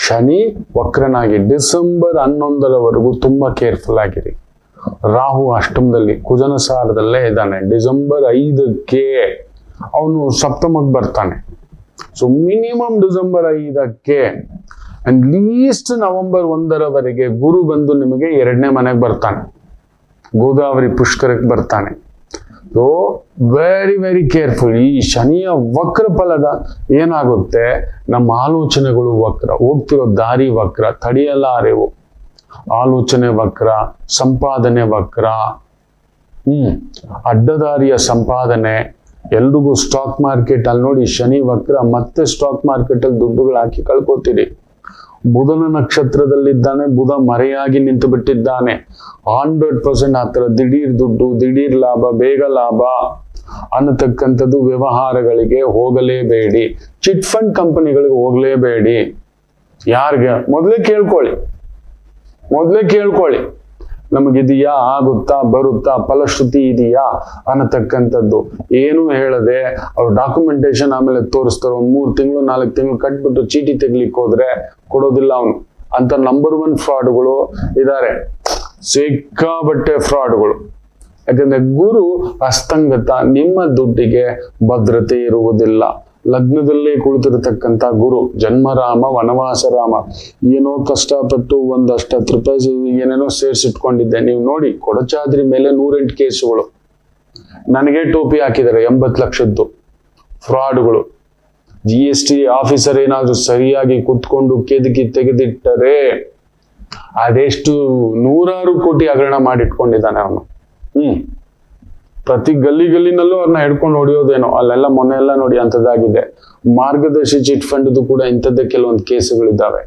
ಶನಿ ವಕ್ರನಾಗಿ ಡಿಸೆಂಬರ್ 11ರವರೆಗೂ ತುಂಬಾ ಕೇರ್ಫುಲ್ ಆಗಿರಿ. ರಾಹು ಅಷ್ಟಮದಲ್ಲಿ ಕುಜನ ಸಾರದಲ್ಲೇ ಇದ್ದಾನೆ. ಡಿಸೆಂಬರ್ 5ಕ್ಕೆ ಅವನು ಸಪ್ತಮಕ್ಕೆ ಬರ್ತಾನೆ. ಸೊ ಮಿನಿಮಮ್ ಡಿಸೆಂಬರ್ 5ಕ್ಕೆ ಅಂಡ್ ಲೀಸ್ಟ್ ನವೆಂಬರ್ 1ರವರೆಗೆ ಗುರು ಬಂದು ನಿಮಗೆ 2ನೇ ಮನೆಗೆ ಬರ್ತಾನೆ, ಗೋದಾವರಿ ಪುಷ್ಕರಕ್ಕೆ ಬರ್ತಾನೆ. So very very careful. ಈ ಶನಿಯ ವಕ್ರ ಫಲದ ಏನಾಗುತ್ತೆ, ನಮ್ಮ ಆಲೋಚನೆಗಳು ವಕ್ರ, ಹೋಗ್ತಿರೋ ದಾರಿ ವಕ್ರ, ತಡೆಯಲಾರೆವು. ಆಲೋಚನೆ ವಕ್ರ, ಸಂಪಾದನೆ ವಕ್ರ, ಅಡ್ಡದಾರಿಯ ಸಂಪಾದನೆ. ಎಲ್ರಿಗೂ ಸ್ಟಾಕ್ ಮಾರ್ಕೆಟ್ ಅಲ್ಲಿ ನೋಡಿ ಶನಿ ವಕ್ರ, ಮತ್ತೆ ಸ್ಟಾಕ್ ಮಾರ್ಕೆಟ್ ಅಲ್ಲಿ ದುಡ್ಡುಗಳು ಹಾಕಿ ಕಳ್ಕೊತೀರಿ. ಬುಧನ ನಕ್ಷತ್ರದಲ್ಲಿದ್ದಾನೆ, ಬುಧ ಮರೆಯಾಗಿ ನಿಂತು ಬಿಟ್ಟಿದ್ದಾನೆ. 100% ಆ ಥರ ದಿಢೀರ್ ದುಡ್ಡು, ದಿಢೀರ್ ಲಾಭ, ಬೇಗ ಲಾಭ ಅನ್ನತಕ್ಕಂಥದ್ದು ವ್ಯವಹಾರಗಳಿಗೆ ಹೋಗಲೇಬೇಡಿ. ಚಿಟ್ ಫಂಡ್ ಕಂಪನಿಗಳಿಗೆ ಹೋಗಲೇಬೇಡಿ. ಯಾರಿಗೆ ಮೊದಲೇ ಕೇಳ್ಕೊಳ್ಳಿ ನಮಗಿದೆಯಾ, ಆಗುತ್ತಾ, ಬರುತ್ತಾ, ಫಲಶ್ರುತಿ ಇದೆಯಾ ಅನ್ನತಕ್ಕಂಥದ್ದು. ಏನು ಹೇಳದೆ ಅವ್ರು ಡಾಕ್ಯುಮೆಂಟೇಶನ್ ಆಮೇಲೆ ತೋರಿಸ್ತಾರೆ. 3 ತಿಂಗಳು 4 ತಿಂಗಳು ಕಟ್ಬಿಟ್ಟು ಚೀಟಿ ತೆಗ್ಲಿಕ್ಕೆ ಹೋದ್ರೆ ಕೊಡೋದಿಲ್ಲ ಅವನು. ಅಂತ ನಂಬರ್ 1 ಫ್ರಾಡ್ಗಳು ಇದ್ದಾರೆ, ಸಿಕ್ಕಾಬಟ್ಟೆ ಫ್ರಾಡ್ಗಳು. ಯಾಕಂದ್ರೆ ಗುರು ಅಸ್ತಂಗತ, ನಿಮ್ಮ ದುಡ್ಡಿಗೆ ಭದ್ರತೆ ಇರುವುದಿಲ್ಲ. ಲಗ್ನದಲ್ಲೇ ಕುಳಿತಿರತಕ್ಕಂಥ ಗುರು ಜನ್ಮರಾಮ ವನವಾಸ ರಾಮ. ಏನೋ ಕಷ್ಟಪಟ್ಟು ಒಂದಷ್ಟು 10 ರೂಪಾಯಿ ಏನೇನೋ ಸೇರಿಸಿಟ್ಕೊಂಡಿದ್ದೆ. ನೀವು ನೋಡಿ ಕೊಡಚಾದ್ರಿ ಮೇಲೆ 108 ಕೇಸುಗಳು. ನನಗೆ ಟೋಪಿ ಹಾಕಿದ್ದಾರೆ 80 ಲಕ್ಷದ್ದು ಫ್ರಾಡ್ಗಳು. GST ಆಫೀಸರ್ ಏನಾದ್ರು ಸರಿಯಾಗಿ ಕುತ್ಕೊಂಡು ಕೆದಕಿ ತೆಗೆದಿಟ್ಟರೆ ಅದೆಷ್ಟು 100 ಕೋಟಿ ಹಗರಣ ಮಾಡಿಟ್ಕೊಂಡಿದ್ದಾನೆ ಅವನು. ಪ್ರತಿ ಗಲ್ಲಿನಲ್ಲೂ ಅವ್ರನ್ನ ಹಿಡ್ಕೊಂಡು ಹೊಡಿಯೋದೇನೋ. ಅಲ್ಲೆಲ್ಲ ಮೊನ್ನೆ ಎಲ್ಲ ನೋಡಿ ಅಂಥದ್ದಾಗಿದೆ. ಮಾರ್ಗದರ್ಶಿ ಚಿಟ್ ಫಂಡ್ ಕೂಡ ಇಂಥದ್ದೇ ಕೆಲವೊಂದು ಕೇಸುಗಳಿದ್ದಾವೆ.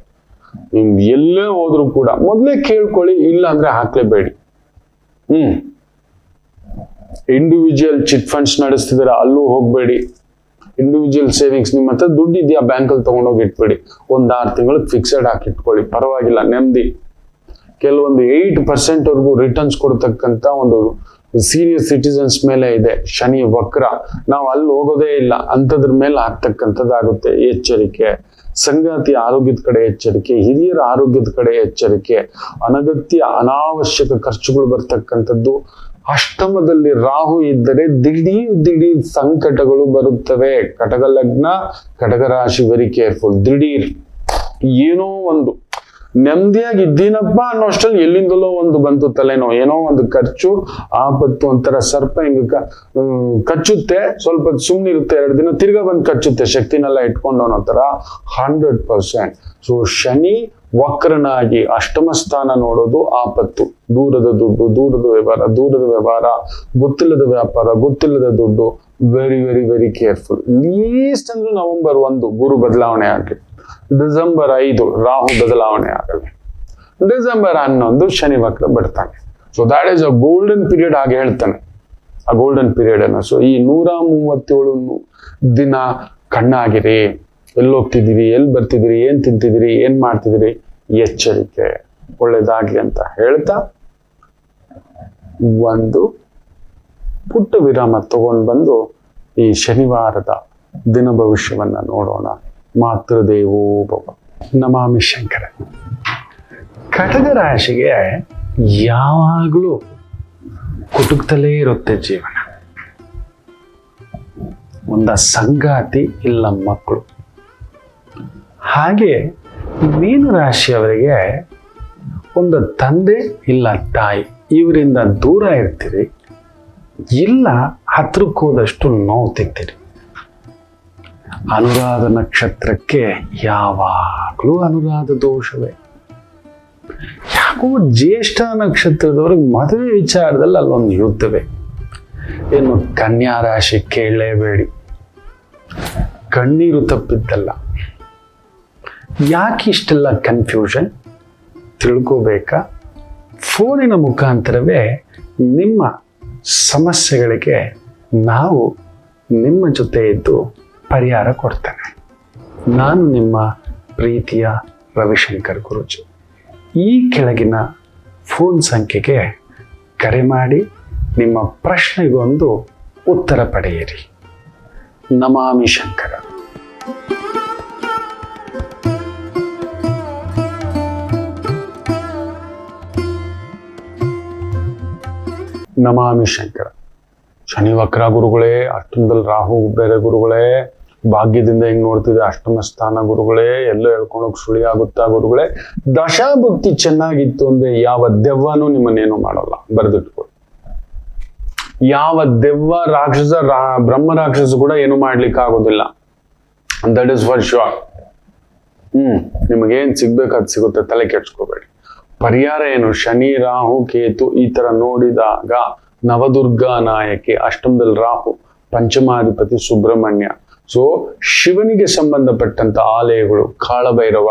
ನಿಮ್ ಎಲ್ಲೇ ಹೋದ್ರು ಕೂಡ ಮೊದಲೇ ಕೇಳ್ಕೊಳ್ಳಿ, ಇಲ್ಲ ಅಂದ್ರೆ ಹಾಕ್ಲೇಬೇಡಿ. ಇಂಡಿವಿಜುವಲ್ ಚಿಟ್ ಫಂಡ್ಸ್ ನಡೆಸ್ತಿದಾರೆ, ಅಲ್ಲೂ ಹೋಗ್ಬೇಡಿ. ಇಂಡಿವಿಜುವಲ್ ಸೇವಿಂಗ್ಸ್, ನಿಮ್ಮ ಹತ್ರ ದುಡ್ಡು ಇದೆಯಾ ಬ್ಯಾಂಕಲ್ಲಿ ತಗೊಂಡೋಗಿ ಇಟ್ಬೇಡಿ. 1-6 ತಿಂಗಳಿಗೆ ಫಿಕ್ಸೆಡ್ ಹಾಕಿಟ್ಕೊಳ್ಳಿ, ಪರವಾಗಿಲ್ಲ, ನೆಮ್ಮದಿ. ಕೆಲವೊಂದು 8% ವರೆಗೂ ರಿಟರ್ನ್ಸ್ ಕೊಡ್ತಕ್ಕಂಥ ಒಂದು ಸೀನಿಯರ್ ಸಿಟಿಸನ್ಸ್ ಮೇಲೆ ಇದೆ ಶನಿ ವಕ್ರ. ನಾವು ಅಲ್ಲಿ ಹೋಗೋದೇ ಇಲ್ಲ, ಅಂಥದ್ರ ಮೇಲೆ ಆಗ್ತಕ್ಕಂಥದ್ದಾಗುತ್ತೆ. ಎಚ್ಚರಿಕೆ. ಸಂಗಾತಿ ಆರೋಗ್ಯದ ಕಡೆ ಎಚ್ಚರಿಕೆ, ಹಿರಿಯರ ಆರೋಗ್ಯದ ಕಡೆ ಎಚ್ಚರಿಕೆ. ಅನಗತ್ಯ ಅನಾವಶ್ಯಕ ಖರ್ಚುಗಳು ಬರ್ತಕ್ಕಂಥದ್ದು. ಅಷ್ಟಮದಲ್ಲಿ ರಾಹು ಇದ್ದರೆ ದಿಢೀರ್ ಸಂಕಟಗಳು ಬರುತ್ತವೆ. ಕಟಕ ಲಗ್ನ, ಕಟಕ ರಾಶಿ, ವೆರಿ ಕೇರ್ಫುಲ್. ದಿಢೀರ್ ಏನೋ ಒಂದು ನೆಮ್ಮದಿಯಾಗಿ ಇದ್ದೀನಪ್ಪ ಅನ್ನೋಷ್ಟರಲ್ಲಿ ಎಲ್ಲಿಂದಲೋ ಒಂದು ಬಂತು ತಲೆನೋ, ಏನೋ ಒಂದು ಖರ್ಚು, ಆಪತ್ತು, ಒಂಥರ ಸರ್ಪ ಹಿಂಗ ಕಚ್ಚುತ್ತೆ, ಸ್ವಲ್ಪ ಸುಮ್ಮನಿರುತ್ತೆ, 2 ದಿನ ತಿರ್ಗಾ ಬಂದು ಕಚ್ಚುತ್ತೆ, ಶಕ್ತಿನೆಲ್ಲ ಇಟ್ಕೊಂಡು ಅನ್ನೋ ತರ 100%. ಸೊ ಶನಿ ವಕ್ರನಾಗಿ ಅಷ್ಟಮ ಸ್ಥಾನ ನೋಡೋದು ಆಪತ್ತು. ದೂರದ ದುಡ್ಡು, ದೂರದ ವ್ಯವಹಾರ, ಗೊತ್ತಿಲ್ಲದ ವ್ಯಾಪಾರ, ಗೊತ್ತಿಲ್ಲದ ದುಡ್ಡು. Very very very careful. Least ಅಂದ್ರೆ ನವೆಂಬರ್ 1 ಗುರು ಬದಲಾವಣೆ ಆಗಲಿ, ಡಿಸೆಂಬರ್ 5 ರಾಹು ಬದಲಾವಣೆ ಆಗಲಿ, ಡಿಸೆಂಬರ್ 11 ಶನಿ ವಕ್ರ ಬರ್ತಾನೆ. So that is a golden period ಆಗಿ ಹೇಳ್ತಾನೆ, ಆ ಗೋಲ್ಡನ್ ಪೀರಿಯಡ್ ಅನ್ನು. ಸೊ ಈ 137 ದಿನ ಕಣ್ಣಾಗಿರಿ. ಎಲ್ಲಿ ಹೋಗ್ತಿದ್ದೀರಿ, ಎಲ್ಲಿ ಬರ್ತಿದ್ದೀರಿ, ಏನ್ ತಿಂತಿದ್ದೀರಿ, ಏನ್ ಮಾಡ್ತಿದ್ದೀರಿ, ಎಚ್ಚರಿಕೆ. ಒಳ್ಳೇದಾಗ್ಲಿ ಅಂತ ಹೇಳ್ತಾ ಒಂದು ಪುಟ್ಟ ವಿರಾಮ ತಗೊಂಡು ಬಂದು ಈ ಶನಿವಾರದ ದಿನ ಭವಿಷ್ಯವನ್ನ ನೋಡೋಣ. ಮಾತೃದೇವೋ ಭವ. ನಮಾಮಿ ಶಂಕರ. ಕಟಕ ರಾಶಿಗೆ ಯಾವಾಗಲೂ ಕುಟುಕ್ತಲೇ ಇರುತ್ತೆ ಜೀವನ. ಒಂದ ಸಂಗಾತಿ ಇಲ್ಲ ಮಕ್ಕಳು. ಹಾಗೆ ಮೀನು ರಾಶಿಯವರಿಗೆ ಒಂದು ತಂದೆ ಇಲ್ಲ ತಾಯಿ, ಇವರಿಂದ ದೂರ ಇರ್ತೀರಿ, ಇಲ್ಲ ಹತ್ರಕ್ಕೆ ಹೋದಷ್ಟು ನೋವು ತಿಂತೀರಿ. ಅನುರಾಧ ನಕ್ಷತ್ರಕ್ಕೆ ಯಾವಾಗಲೂ ಅನುರಾಧ ದೋಷವೇ. ಯಾಕೋ ಜ್ಯೇಷ್ಠ ನಕ್ಷತ್ರದವ್ರಿಗೆ ಮದುವೆ ವಿಚಾರದಲ್ಲಿ ಅಲ್ಲೊಂದು ಯುದ್ಧವೇ. ಏನು ಕನ್ಯಾ ರಾಶಿ ಕೇಳಲೇಬೇಡಿ, ಕಣ್ಣೀರು ತಪ್ಪಿದ್ದಲ್ಲ. ಯಾಕೆ ಇಷ್ಟೆಲ್ಲ ಕನ್ಫ್ಯೂಷನ್ ತಿಳ್ಕೋಬೇಕಾ? ಫೋನಿನ ಮುಖಾಂತರವೇ ನಿಮ್ಮ ಸಮಸ್ಯೆಗಳಿಗೆ ನಾವು ನಿಮ್ಮ ಜೊತೆ ಇದ್ದು ಪರಿಹಾರ ಕೊಡ್ತೇನೆ. ನಾನು ನಿಮ್ಮ ಪ್ರೀತಿಯ ರವಿಶಂಕರ್ ಗುರೂಜಿ. ಈ ಕೆಳಗಿನ ಫೋನ್ ಸಂಖ್ಯೆಗೆ ಕರೆ ಮಾಡಿ ನಿಮ್ಮ ಪ್ರಶ್ನೆಗೊಂದು ಉತ್ತರ ಪಡೆಯಿರಿ. ನಮಾಮಿ ಶಂಕರ. ನಮಾಮಿ ಶಂಕರ. ಶನಿ ವಕ್ರ ಗುರುಗಳೇ, ಅಷ್ಟಮದಲ್ಲಿ ರಾಹು ಬೇರೆ ಗುರುಗಳೇ, ಭಾಗ್ಯದಿಂದ ಹೆಂಗ್ ನೋಡ್ತಿದೆ ಅಷ್ಟಮ ಸ್ಥಾನ ಗುರುಗಳೇ, ಎಲ್ಲೋ ಹೇಳ್ಕೊಂಡೋಗಿ ಸುಳಿ ಆಗುತ್ತಾ ಗುರುಗಳೇ. ದಶಾಭುಕ್ತಿ ಚೆನ್ನಾಗಿತ್ತು ಅಂದ್ರೆ ಯಾವ ದೆವ್ವನೂ ನಿಮ್ಮನ್ನೇನು ಮಾಡಲ್ಲ, ಬರೆದಿಟ್ಕೊಳ್ಳಿ. ಯಾವ ದೆವ್ವ ರಾಕ್ಷಸ ಬ್ರಹ್ಮ ರಾಕ್ಷಸ ಕೂಡ ಏನು ಮಾಡ್ಲಿಕ್ಕೆ ಆಗೋದಿಲ್ಲ. That is for sure. ನಿಮಗೇನ್ ಸಿಗ್ಬೇಕಾದ್ ಸಿಗುತ್ತೆ, ತಲೆ ಕೆಡ್ಸ್ಕೋಬೇಡಿ. ಪರಿಹಾರ ಏನು? ಶನಿ ರಾಹು ಕೇತು ಈ ತರ ನೋಡಿದಾಗ ನವದುರ್ಗಾ ನಾಯಕಿ, ಅಷ್ಟಮದಲ್ಲಿ ರಾಹು, ಪಂಚಮಾಧಿಪತಿ ಸುಬ್ರಹ್ಮಣ್ಯ. ಸೊ ಶಿವನಿಗೆ ಸಂಬಂಧಪಟ್ಟಂತ ಆಲಯಗಳು, ಕಾಳಭೈರವ,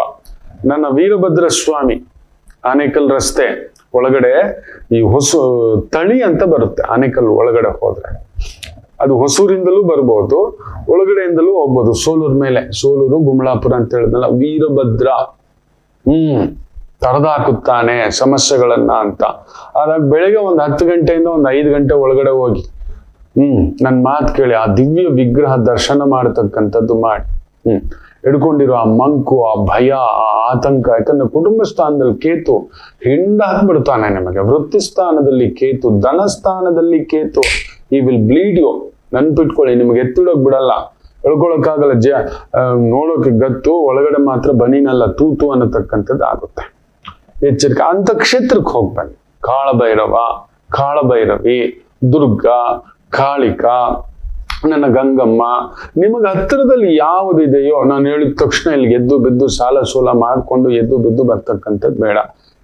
ನನ್ನ ವೀರಭದ್ರ ಸ್ವಾಮಿ, ಆನೇಕಲ್ ರಸ್ತೆ ಒಳಗಡೆ ಈ ತಳಿ ಅಂತ ಬರುತ್ತೆ. ಆನೇಕಲ್ ಒಳಗಡೆ ಹೋದ್ರೆ ಅದು ಹೊಸೂರಿಂದಲೂ ಬರ್ಬೋದು, ಒಳಗಡೆಯಿಂದಲೂ ಹೋಗ್ಬೋದು. ಸೋಲೂರ್ ಮೇಲೆ, ಸೋಲೂರು ಗುಮಳಾಪುರ ಅಂತ ಹೇಳಿದ್ನಲ್ಲ, ವೀರಭದ್ರ ತರದಾಕುತ್ತಾನೆ ಸಮಸ್ಯೆಗಳನ್ನ ಅಂತ. ಆದಾಗ ಬೆಳಿಗ್ಗೆ ಒಂದು 10 ಗಂಟೆಯಿಂದ ಒಂದು 5 ಗಂಟೆ ಒಳಗಡೆ ಹೋಗಿ ನನ್ ಮಾತು ಕೇಳಿ ಆ ದಿವ್ಯ ವಿಗ್ರಹ ದರ್ಶನ ಮಾಡತಕ್ಕಂಥದ್ದು ಮಾಡಿ. ಹಿಡ್ಕೊಂಡಿರೋ ಆ ಮಂಕು, ಆ ಭಯ, ಆ ಆತಂಕ. ಯಾಕಂದ್ರೆ ಕುಟುಂಬ ಸ್ಥಾನದಲ್ಲಿ ಕೇತು ಹಿಂಡ ಹಾಕ್ಬಿಡ್ತಾನೆ ನಿಮಗೆ. ವೃತ್ತಿ ಸ್ಥಾನದಲ್ಲಿ ಕೇತು, ಧನ ಸ್ಥಾನದಲ್ಲಿ ಕೇತು. ಈ ವಿಲ್ ಬ್ಲೀಡ್ ಯು. ನೆನ್ಪಿಟ್ಕೊಳ್ಳಿ, ನಿಮ್ಗೆ ಎತ್ತಿಡೋಕ್ ಬಿಡಲ್ಲ, ಹೇಳ್ಕೊಳಕ್ಕಾಗಲ್ಲ. ನೋಡೋಕೆ ಗತ್ತು, ಒಳಗಡೆ ಮಾತ್ರ ಬನೀನಲ್ಲ ತೂತು ಅನ್ನತಕ್ಕಂಥದ್ದು ಆಗುತ್ತೆ. ಎಚ್ಚರಿಕೆ. ಅಂತ ಕ್ಷೇತ್ರಕ್ಕೆ ಹೋಗಿ ಬನ್ನಿ. ಕಾಳಭೈರವ, ಕಾಳಭೈರವಿ, ದುರ್ಗಾ, ಕಾಳಿಕಾ, ನನ್ನ ಗಂಗಮ್ಮ, ನಿಮಗೆ ಹತ್ತಿರದಲ್ಲಿ ಯಾವುದಿದೆಯೋ ನಾನು ಹೇಳಿದ ತಕ್ಷಣ ಇಲ್ಲಿ ಎದ್ದು ಬಿದ್ದು ಸಾಲ ಸೋಲ ಮಾಡ್ಕೊಂಡು ಎದ್ದು ಬಿದ್ದು ಬರ್ತಕ್ಕಂಥದ್ದು ಬೇಡ.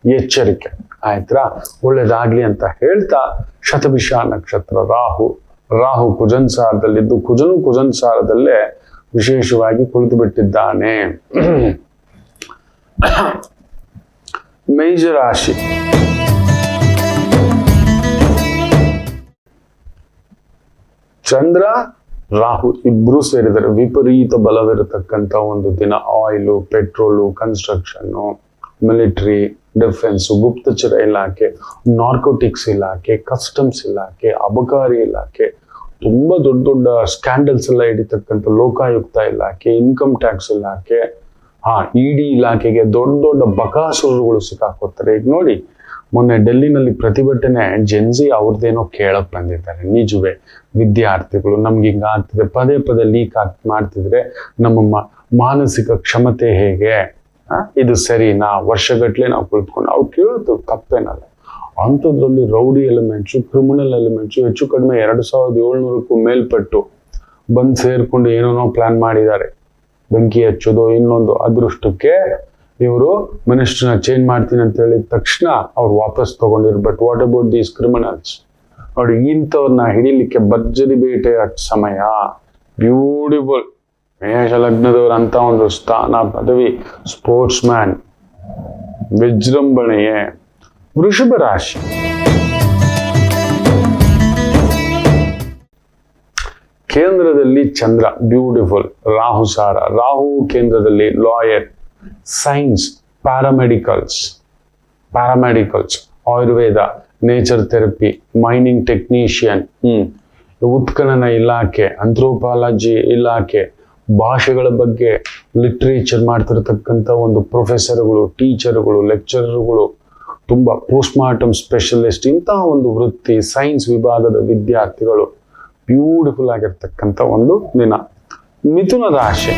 ಎಚ್ಚರಿಕೆ. ಆಯ್ತಾ? ಒಳ್ಳೇದಾಗ್ಲಿ ಅಂತ ಹೇಳ್ತಾ, ಶತಭಿಷ ನಕ್ಷತ್ರ ರಾಹು ಕುಜನ್ ಸಾರದಲ್ಲಿದ್ದು, ಕುಜನ್ ಸಾರದಲ್ಲೇ ವಿಶೇಷವಾಗಿ ಕುಳಿತು ಬಿಟ್ಟಿದ್ದಾನೆ. ಮೇಷರಾಶಿ. ಚಂದ್ರ ರಾಹು ಇಬ್ರು ಸೇರಿದರೆ ವಿಪರೀತ ಬಲವಿರತಕ್ಕಂತ ಒಂದು ದಿನ. Oil, petrol, construction, military, defence, ಗುಪ್ತಚರ ಇಲಾಖೆ, ನಾರ್ಕೋಟಿಕ್ಸ್ ಇಲಾಖೆ, ಕಸ್ಟಮ್ಸ್ ಇಲಾಖೆ, ಅಬಕಾರಿ ಇಲಾಖೆ, ತುಂಬಾ ದೊಡ್ಡ ದೊಡ್ಡ ಸ್ಕ್ಯಾಂಡಲ್ಸ್ ಎಲ್ಲ ಹಿಡಿತಕ್ಕಂಥ ಲೋಕಾಯುಕ್ತ ಇಲಾಖೆ, ಇನ್ಕಮ್ ಟ್ಯಾಕ್ಸ್ ಇಲಾಖೆ, ಇಡಿ ಇಲಾಖೆಗೆ ದೊಡ್ಡ ದೊಡ್ಡ ಬಕಾಸುರಗಳು ಸಿಕ್ಕಾಕೋತಾರೆ. ಈಗ ನೋಡಿ, ಮೊನ್ನೆ ಡೆಲ್ಲಿನಲ್ಲಿ ಪ್ರತಿಭಟನೆ, ಜೆನ್ಸಿ ಅವ್ರದ್ದೇನೋ ಕೇಳಕ್ ಬಂದಿದ್ದಾರೆ. ನಿಜವೇ ವಿದ್ಯಾರ್ಥಿಗಳು ನಮ್ಗೆ ಹಿಂಗ ಆಗ್ತಿದೆ, ಪದೇ ಪದೇ ಲೀಕ್ ಮಾಡ್ತಿದ್ರೆ ನಮ್ಮ ಮಾನಸಿಕ ಕ್ಷಮತೆ ಹೇಗೆ, ಇದು ಸರಿನಾ? ವರ್ಷಗಟ್ಲೆ ನಾವು ಕುಳಿತುಕೊಂಡು ಅವ್ರು ಕೇಳೋದು ತಪ್ಪೇನಲ್ಲ. ಅಂಥದ್ರಲ್ಲಿ ರೌಡಿ ಎಲಿಮೆಂಟ್ಸು, ಕ್ರಿಮಿನಲ್ ಎಲಿಮೆಂಟ್ಸು ಹೆಚ್ಚು ಕಡಿಮೆ 2700ಕ್ಕೂ ಮೇಲ್ಪಟ್ಟು ಬಂದು ಸೇರ್ಕೊಂಡು ಏನೇನೋ ಪ್ಲಾನ್ ಮಾಡಿದ್ದಾರೆ. ಬೆಂಕಿ ಹಚ್ಚೋದು, ಇನ್ನೊಂದು. ಅದೃಷ್ಟಕ್ಕೆ ಇವರು ಮಿನಿಸ್ಟರ್ನ ಚೇಂಜ್ ಮಾಡ್ತೀನಿ ಅಂತ ಹೇಳಿದ ತಕ್ಷಣ ಅವ್ರು ವಾಪಸ್ ತಗೊಂಡಿರು. But what about these criminals? ನೋಡಿ, ಇಂಥವ್ರನ್ನ ಹಿಡಿಲಿಕ್ಕೆ ಭರ್ಜರಿ ಬೇಟೆ ಸಮಯ. ಬ್ಯೂಟಿಫುಲ್ ಮೇಷ ಲಗ್ನದವ್ರ ಅಂತ ಒಂದು ಸ್ಥಾನ, ಪದವಿ, ಸ್ಪೋರ್ಟ್ಸ್ ಮ್ಯಾನ್, ವಿಜೃಂಭಣೆಯೇ. ವೃಷಭ ರಾಶಿ. ಕೇಂದ್ರದಲ್ಲಿ ಚಂದ್ರ, ಬ್ಯೂಟಿಫುಲ್. ರಾಹು ಸಾರ. ರಾಹು ಕೇಂದ್ರದಲ್ಲಿ lawyer, science, paramedicals, ayurveda, nature therapy, mining technician, ಉತ್ಖನನ ಇಲಾಖೆ, ಆಂಥ್ರೋಪಾಲಜಿ ಇಲಾಖೆ, ಭಾಷೆಗಳ ಬಗ್ಗೆ ಲಿಟ್ರೇಚರ್ ಮಾಡ್ತಿರತಕ್ಕಂಥ ಒಂದು ಪ್ರೊಫೆಸರ್ಗಳು, ಟೀಚರ್ಗಳು, ಲೆಕ್ಚರರ್ಗಳು, ತುಂಬಾ ಪೋಸ್ಟ್ ಮಾರ್ಟಮ್ ಸ್ಪೆಷಲಿಸ್ಟ್, ಇಂತಹ ಒಂದು ವೃತ್ತಿ, ಸೈನ್ಸ್ ವಿಭಾಗದ ವಿದ್ಯಾರ್ಥಿಗಳು ಬ್ಯೂಟಿಫುಲ್ ಆಗಿರ್ತಕ್ಕಂಥ ಒಂದು ದಿನ. ಮಿಥುನ ರಾಶಿ,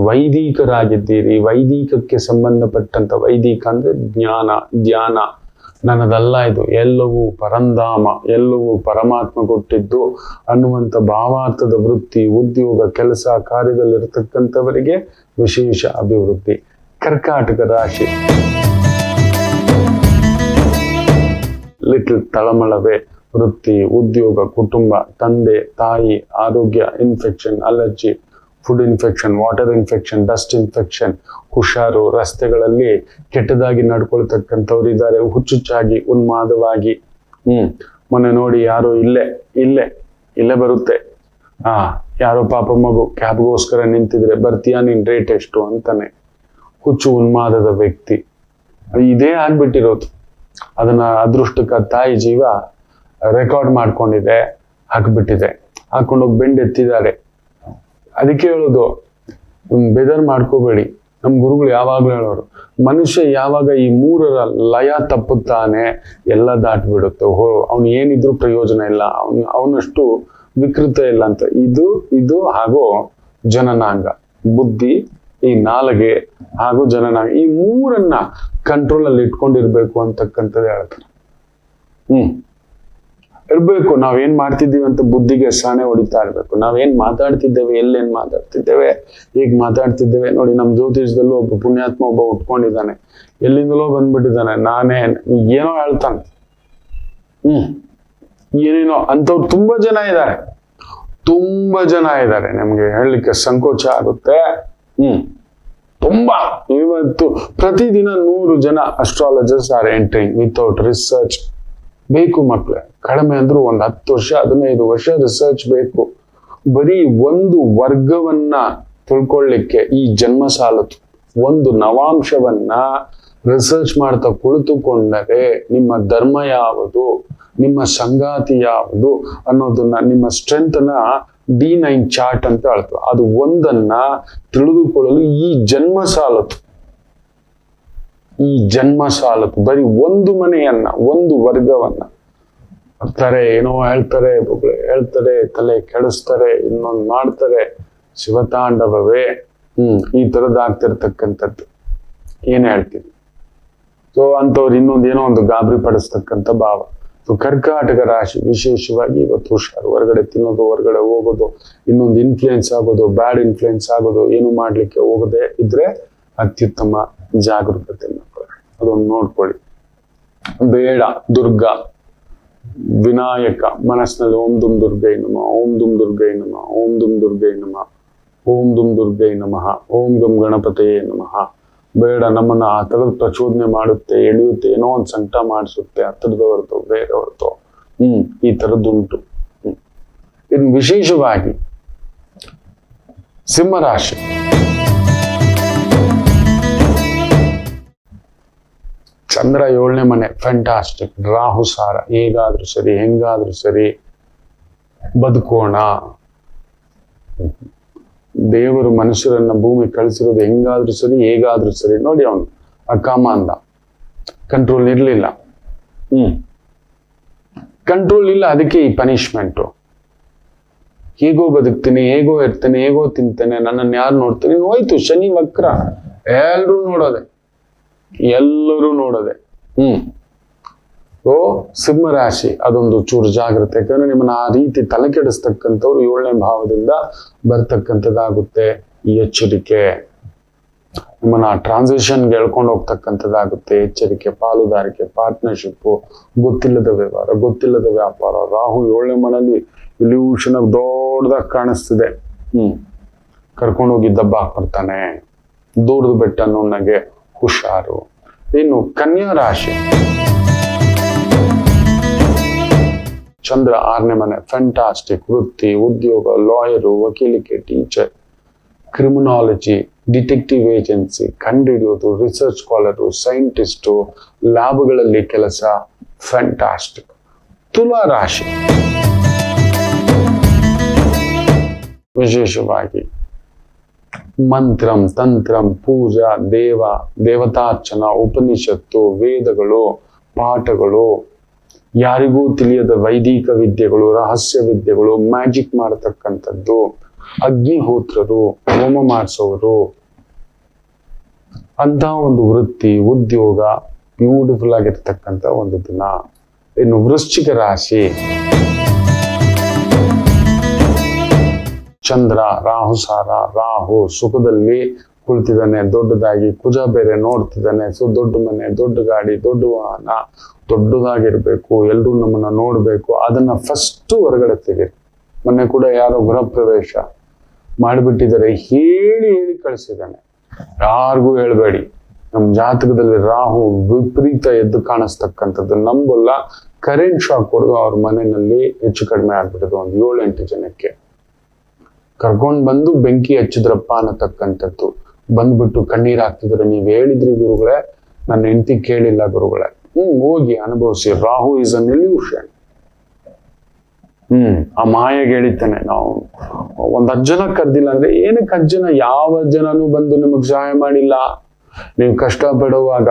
ವೈದಿಕರಾಗಿದ್ದೀರಿ. ವೈದಿಕಕ್ಕೆ ಸಂಬಂಧಪಟ್ಟಂತ, ವೈದಿಕ ಅಂದ್ರೆ ಜ್ಞಾನ, ಧ್ಯಾನ, ನನ್ನದಲ್ಲ ಇದು, ಎಲ್ಲವೂ ಪರಂಧಾಮ, ಎಲ್ಲವೂ ಪರಮಾತ್ಮ ಕೊಟ್ಟಿದ್ದು ಅನ್ನುವಂಥ ಭಾವಾರ್ಥದ ವೃತ್ತಿ, ಉದ್ಯೋಗ, ಕೆಲಸ ಕಾರ್ಯದಲ್ಲಿರತಕ್ಕಂಥವರಿಗೆ ವಿಶೇಷ ಅಭಿವೃದ್ಧಿ. ಕರ್ಕಾಟಕ ರಾಶಿ, ಲಿಟಲ್ ತಳಮಳವೇ, ವೃತ್ತಿ, ಉದ್ಯೋಗ, ಕುಟುಂಬ, ತಂದೆ ತಾಯಿ, ಆರೋಗ್ಯ, infection, allergy, food infection, water infection, dust infection, ಹುಷಾರು. ರಸ್ತೆಗಳಲ್ಲಿ ಕೆಟ್ಟದಾಗಿ ನಡ್ಕೊಳ್ತಕ್ಕಂಥವ್ರು ಇದ್ದಾರೆ, ಹುಚ್ಚುಚ್ಚಾಗಿ, ಉನ್ಮಾದವಾಗಿ. ಮೊನ್ನೆ ನೋಡಿ, ಯಾರೋ ಇಲ್ಲೇ ಬರುತ್ತೆ, ಯಾರೋ ಪಾಪ ಮಗು ಕ್ಯಾಬ್ಗೋಸ್ಕರ ನಿಂತಿದ್ರೆ, ಬರ್ತೀಯಾ ನೀನ್, ರೇಟ್ ಎಷ್ಟು ಅಂತಾನೆ. ಹುಚ್ಚು ಉನ್ಮಾದದ ವ್ಯಕ್ತಿ, ಇದೇ ಆಗ್ಬಿಟ್ಟಿರೋದು. ಅದನ್ನ ಅದೃಷ್ಟಕ್ಕ ತಾಯಿ ಜೀವ ರೆಕಾರ್ಡ್ ಮಾಡ್ಕೊಂಡಿದೆ, ಹಾಕ್ಬಿಟ್ಟಿದೆ, ಹಾಕೊಂಡೋಗಿ ಬೆಂಡ್ ಎತ್ತಿದ್ದಾರೆ. ಅದಕ್ಕೆ ಹೇಳೋದು, ಬೇಜಾರ್ ಮಾಡ್ಕೋಬೇಡಿ. ನಮ್ ಗುರುಗಳು ಯಾವಾಗ್ಲೂ ಹೇಳೋರು, ಮನುಷ್ಯ ಯಾವಾಗ ಈ ಮೂರರ ಲಯ ತಪ್ಪುತ್ತಾನೆ, ಎಲ್ಲ ದಾಟ್ಬಿಡುತ್ತೆ. ಅವ್ನು ಏನಿದ್ರು ಪ್ರಯೋಜನ ಇಲ್ಲ, ಅವನಷ್ಟು ವಿಕೃತ ಇಲ್ಲ ಅಂತ. ಇದು ಹಾಗೂ ಜನನಾಂಗ, ಬುದ್ಧಿ, ಈ ನಾಲಿಗೆ ಹಾಗೂ ಜನನಾಂಗ, ಈ ಮೂರನ್ನ ಕಂಟ್ರೋಲ್ ಅಲ್ಲಿ ಇಟ್ಕೊಂಡಿರ್ಬೇಕು ಅಂತಕ್ಕಂಥದ್ದು ಹೇಳ್ತಾರೆ. ಇರ್ಬೇಕು. ನಾವೇನ್ ಮಾಡ್ತಿದ್ದೀವಿ ಅಂತ ಬುದ್ಧಿಗೆ ಸಾಣೆ ಹೊಡಿತಾ ಇರ್ಬೇಕು. ನಾವೇನ್ ಮಾತಾಡ್ತಿದ್ದೇವೆ, ಎಲ್ಲೇನ್ ಮಾತಾಡ್ತಿದ್ದೇವೆ, ಹೇಗ್ ಮಾತಾಡ್ತಿದ್ದೇವೆ. ನೋಡಿ, ನಮ್ ಜ್ಯೋತಿಷದಲ್ಲೂ ಒಬ್ಬ ಪುಣ್ಯಾತ್ಮ ಒಬ್ಬ ಉಟ್ಕೊಂಡಿದ್ದಾನೆ, ಎಲ್ಲಿಂದಲೋ ಬಂದ್ಬಿಟ್ಟಿದ್ದಾನೆ, ನಾನೇ ಏನೋ ಹೇಳ್ತಾನೆ. ಏನೇನೋ ಅಂತವ್ರು ತುಂಬಾ ಜನ ಇದ್ದಾರೆ. ನಮ್ಗೆ ಹೇಳಲಿಕ್ಕೆ ಸಂಕೋಚ ಆಗುತ್ತೆ. ತುಂಬಾ. ಇವತ್ತು ಪ್ರತಿದಿನ 100 ಜನ astrologers R entering without research. ಬೇಕು ಮಕ್ಳೇ, ಕಡಿಮೆ ಅಂದ್ರೂ ಒಂದು 10 ವರ್ಷ 15 ವರ್ಷ ರಿಸರ್ಚ್ ಬೇಕು. ಬರೀ ಒಂದು ವರ್ಗವನ್ನ ತಿಳ್ಕೊಳ್ಳಿಕ್ಕೆ ಈ ಜನ್ಮ ಸಾಲದು. ಒಂದು ನವಾಂಶವನ್ನ ರಿಸರ್ಚ್ ಮಾಡ್ತಾ ಕುಳಿತುಕೊಂಡರೆ ನಿಮ್ಮ ಧರ್ಮ ಯಾವುದು, ನಿಮ್ಮ ಸಂಗಾತಿ ಯಾವುದು ಅನ್ನೋದನ್ನ, ನಿಮ್ಮ ಸ್ಟ್ರೆಂತ್ ನ D9 ಚಾರ್ಟ್ ಅಂತ ಹೇಳ್ತಾರೆ. ಅದು ಒಂದನ್ನ ತಿಳಿದುಕೊಳ್ಳಲು ಈ ಜನ್ಮ ಸಾಲದು. ಬರೀ ಒಂದು ಮನೆಯನ್ನ, ಒಂದು ವರ್ಗವನ್ನ ಏನೋ ಹೇಳ್ತಾರೆ, ತಲೆ ಕೆಡಿಸ್ತಾರೆ, ಇನ್ನೊಂದು ಮಾಡ್ತಾರೆ. ಶಿವತಾಂಡವವೇ. ಈ ತರದಾಗ್ತಿರ್ತಕ್ಕಂಥದ್ದು ಏನ್ ಹೇಳ್ತೀವಿ. ಸೊ ಅಂಥವ್ರು ಇನ್ನೊಂದೇನೋ ಒಂದು ಗಾಬರಿ ಪಡಿಸ್ತಕ್ಕಂಥ ಭಾವ. ಸೊ ಕರ್ಕಾಟಕ ರಾಶಿ ವಿಶೇಷವಾಗಿ ಇವತ್ತು ಹುಷಾರು. ಹೊರಗಡೆ ತಿನ್ನೋದು, ಹೊರಗಡೆ ಹೋಗೋದು, ಇನ್ನೊಂದು ಇನ್ಫ್ಲೂಯೆನ್ಸ್ ಆಗೋದು, ಬ್ಯಾಡ್ ಇನ್ಫ್ಲೂಯೆನ್ಸ್ ಆಗೋದು, ಏನು ಮಾಡ್ಲಿಕ್ಕೆ ಹೋಗದೆ ಇದ್ರೆ ಅತ್ಯುತ್ತಮ ಜಾಗರೂಕತೆ ಅದೊಂದು ನೋಡ್ಕೊಳ್ಳಿ. ಬೇಡ. ದುರ್ಗಾ, ವಿನಾಯಕ, ಮನಸ್ಸಿನಲ್ಲಿ ಓಂ ದುಂ ದುರ್ಗೈ ನಮಃ, ಓಂ ದುಂ ದುರ್ಗೈ ನಮಃ, ಓಂ ದುಂ ದುರ್ಗೈ ನಮಃ, ಓಂ ದುಂ ದುರ್ಗೈ ನಮಃ, ಓಂ ಗಂ ಗಣಪತಯೇ ನಮಃ. ಬೇಡ. ನಮ್ಮನ್ನ ಆ ತರದ ಪ್ರಚೋದನೆ ಮಾಡುತ್ತೆ, ಎಳೆಯುತ್ತೆ, ಏನೋ ಒಂದು ಸಂಕಟ ಮಾಡಿಸುತ್ತೆ, ಹತ್ತಿರದವರ್ದು, ಬೇರೆಯವ್ರದ್ದು. ಈ ತರದ್ದುಂಟು. ಇನ್ನು ವಿಶೇಷವಾಗಿ ಸಿಂಹರಾಶಿ, ಚಂದ್ರ 7ನೇ ಮನೆ, ಫ್ಯಾಂಟಾಸ್ಟಿಕ್. ರಾಹು ಸಾರ, ಹೇಗಾದ್ರೂ ಸರಿ, ಹೆಂಗಾದ್ರೂ ಸರಿ ಬದುಕೋಣ. ದೇವರು ಮನುಷ್ಯರನ್ನ ಭೂಮಿ ಕಳಿಸಿರೋದು ಹೆಂಗಾದ್ರೂ ಸರಿ, ಹೇಗಾದ್ರೂ ಸರಿ. ನೋಡಿ, ಅವನು ಅಕಾಮ ಅಂದ, ಕಂಟ್ರೋಲ್ ಇರ್ಲಿಲ್ಲ. ಕಂಟ್ರೋಲ್ ಇಲ್ಲ, ಅದಕ್ಕೆ ಈ ಪನಿಷ್ಮೆಂಟು. ಹೇಗೋ ಬದುಕ್ತೀನಿ, ಹೇಗೋ ಇರ್ತೇನೆ, ಹೇಗೋ ತಿಂತೇನೆ, ನನ್ನನ್ನು ಯಾರು ನೋಡ್ತೀನಿ. ಹೋಯ್ತು ಶನಿ ವಕ್ರ, ಎಲ್ಲರೂ ನೋಡೋದೆ. ಓ ಸಿಂಹರಾಶಿ, ಅದೊಂದು ಚೂರು ಜಾಗ್ರತೆ. ಯಾಕಂದ್ರೆ ನಿಮ್ಮನ್ನ ಆ ರೀತಿ ತಲೆ ಕೆಡಿಸ್ತಕ್ಕಂಥವ್ರು 7ನೇ ಭಾವದಿಂದ ಬರ್ತಕ್ಕಂಥದ್ದಾಗುತ್ತೆ. ಈ ಎಚ್ಚರಿಕೆ ನಿಮ್ಮನ್ನ ಟ್ರಾನ್ಸಿಷನ್ಗೆ ಎಳ್ಕೊಂಡು ಹೋಗ್ತಕ್ಕಂಥದ್ದಾಗುತ್ತೆ. ಎಚ್ಚರಿಕೆ. ಪಾಲುದಾರಿಕೆ, ಪಾರ್ಟ್ನರ್ಶಿಪ್, ಗೊತ್ತಿಲ್ಲದ ವ್ಯವಹಾರ, ಗೊತ್ತಿಲ್ಲದ ವ್ಯಾಪಾರ. ರಾಹು 7ನೇ ಮನೆಯಲ್ಲಿ ಇಲ್ಯೂಷನ್ ದೊಡ್ಡದಾಗಿ ಕಾಣಿಸ್ತಿದೆ. ಕರ್ಕೊಂಡೋಗಿ ದಬ್ಬ ಹಾಕ್ಬಿಡ್ತಾನೆ. ದೂರದ ಬೆಟ್ಟ ನುಣ್ಣಗೆ, ಹುಷಾರು. ಇನ್ನು ಕನ್ಯಾ ರಾಶಿ, ಚಂದ್ರ 6ನೇ ಮನೆ, ಫ್ಯಾಂಟಾಸ್ಟಿಕ್. ವೃತ್ತಿ, ಉದ್ಯೋಗ, ಲಾಯರು, ವಕೀಲಿಕೆ, ಟೀಚರ್, ಕ್ರಿಮಿನಾಲಜಿ, ಡಿಟೆಕ್ಟಿವ್ ಏಜೆನ್ಸಿ, ಕಂಡುಹಿಡಿಯೋದು, ರಿಸರ್ಚ್ ಸ್ಕಾಲರು, ಸೈಂಟಿಸ್ಟು, ಲ್ಯಾಬ್ಗಳಲ್ಲಿ ಕೆಲಸ. ಫ್ಯಾಂಟಾಸ್ಟಿಕ್. ತುಲಾ ರಾಶಿ, ವಿಶೇಷವಾಗಿ ಮಂತ್ರಂ, ತಂತ್ರಂ, ಪೂಜಾ, ದೇವತಾರ್ಚನ, ಉಪನಿಷತ್ತು, ವೇದಗಳು, ಪಾಠಗಳು, ಯಾರಿಗೂ ತಿಳಿಯದ ವೈದಿಕ ವಿದ್ಯೆಗಳು, ರಹಸ್ಯ ವಿದ್ಯೆಗಳು, ಮ್ಯಾಜಿಕ್ ಮಾಡತಕ್ಕಂಥದ್ದು, ಅಗ್ನಿಹೋತ್ರರು, ಹೋಮ ಮಾಡಿಸೋರು, ಅಂತ ಒಂದು ವೃತ್ತಿ, ಉದ್ಯೋಗ, ಬ್ಯೂಟಿಫುಲ್ ಆಗಿರ್ತಕ್ಕಂಥ ಒಂದು ದಿನ. ಇನ್ನು ವೃಶ್ಚಿಕ ರಾಶಿ, ಚಂದ್ರ ರಾಹುಸಾರ, ರಾಹು ಸುಖದಲ್ಲಿ ಕುಳಿತಿದ್ದಾನೆ ದೊಡ್ಡದಾಗಿ, ಕುಜ ಬೇರೆ ನೋಡ್ತಿದ್ದಾನೆ. ಸೊ ದೊಡ್ಡ ಮನೆ, ದೊಡ್ಡ ಗಾಡಿ, ದೊಡ್ಡ ವಾಹನ, ದೊಡ್ಡದಾಗಿರ್ಬೇಕು, ಎಲ್ರೂ ನಮ್ಮನ್ನ ನೋಡ್ಬೇಕು, ಅದನ್ನ ಫಸ್ಟ್ ಹೊರಗಡೆ ತೆಗೀರಿ. ಮೊನ್ನೆ ಕೂಡ ಯಾರೋ ಗೃಹ ಪ್ರವೇಶ ಮಾಡಿಬಿಟ್ಟಿದ್ದಾರೆ, ಹೇಳಿ ಕಳಿಸಿದ್ದಾನೆ. ಯಾರಿಗೂ ಹೇಳ್ಬೇಡಿ. ನಮ್ ಜಾತಕದಲ್ಲಿ ರಾಹು ವಿಪರೀತ ಎದ್ದು ಕಾಣಿಸ್ತಕ್ಕಂಥದ್ದು, ನಂಬಲ್ಲ. ಕರೆಂಟ್ ಶಾಕ್ ಹೊಡೆದು ಅವ್ರ ಮನೆಯಲ್ಲಿ ಹೆಚ್ಚು ಕಡಿಮೆ ಆಗ್ಬಿಟ್ಟದು. ಒಂದು 7-8 ಜನಕ್ಕೆ ಕರ್ಕೊಂಡ್ ಬಂದು ಬೆಂಕಿ ಹಚ್ಚಿದ್ರಪ್ಪ ಅನ್ನತಕ್ಕಂಥದ್ದು. ಬಂದ್ಬಿಟ್ಟು ಕಣ್ಣೀರ್ ಹಾಕ್ತಿದ್ರೆ, ನೀವ್ ಹೇಳಿದ್ರಿ ಗುರುಗಳೇ, ನನ್ನ ಹೆಂಡತಿ ಕೇಳಿಲ್ಲ ಗುರುಗಳೇ. ಹೋಗಿ ಅನುಭವಿಸಿ. Rahu is an illusion. ಆ ಮಾಯೆಗೆ ಹೇಳಿದ್ದಾನೆ. ನಾವು ಒಂದ್ 10 ಜನ ಕರ್ದಿಲ್ಲ ಅಂದ್ರೆ ಏನಕ್ಕೆ 10 ಜನ? ಯಾವ ಜನನು ಬಂದು ನಿಮಗ್ ಸಹಾಯ ಮಾಡಿಲ್ಲ. ನೀವು ಕಷ್ಟ ಪಡುವಾಗ,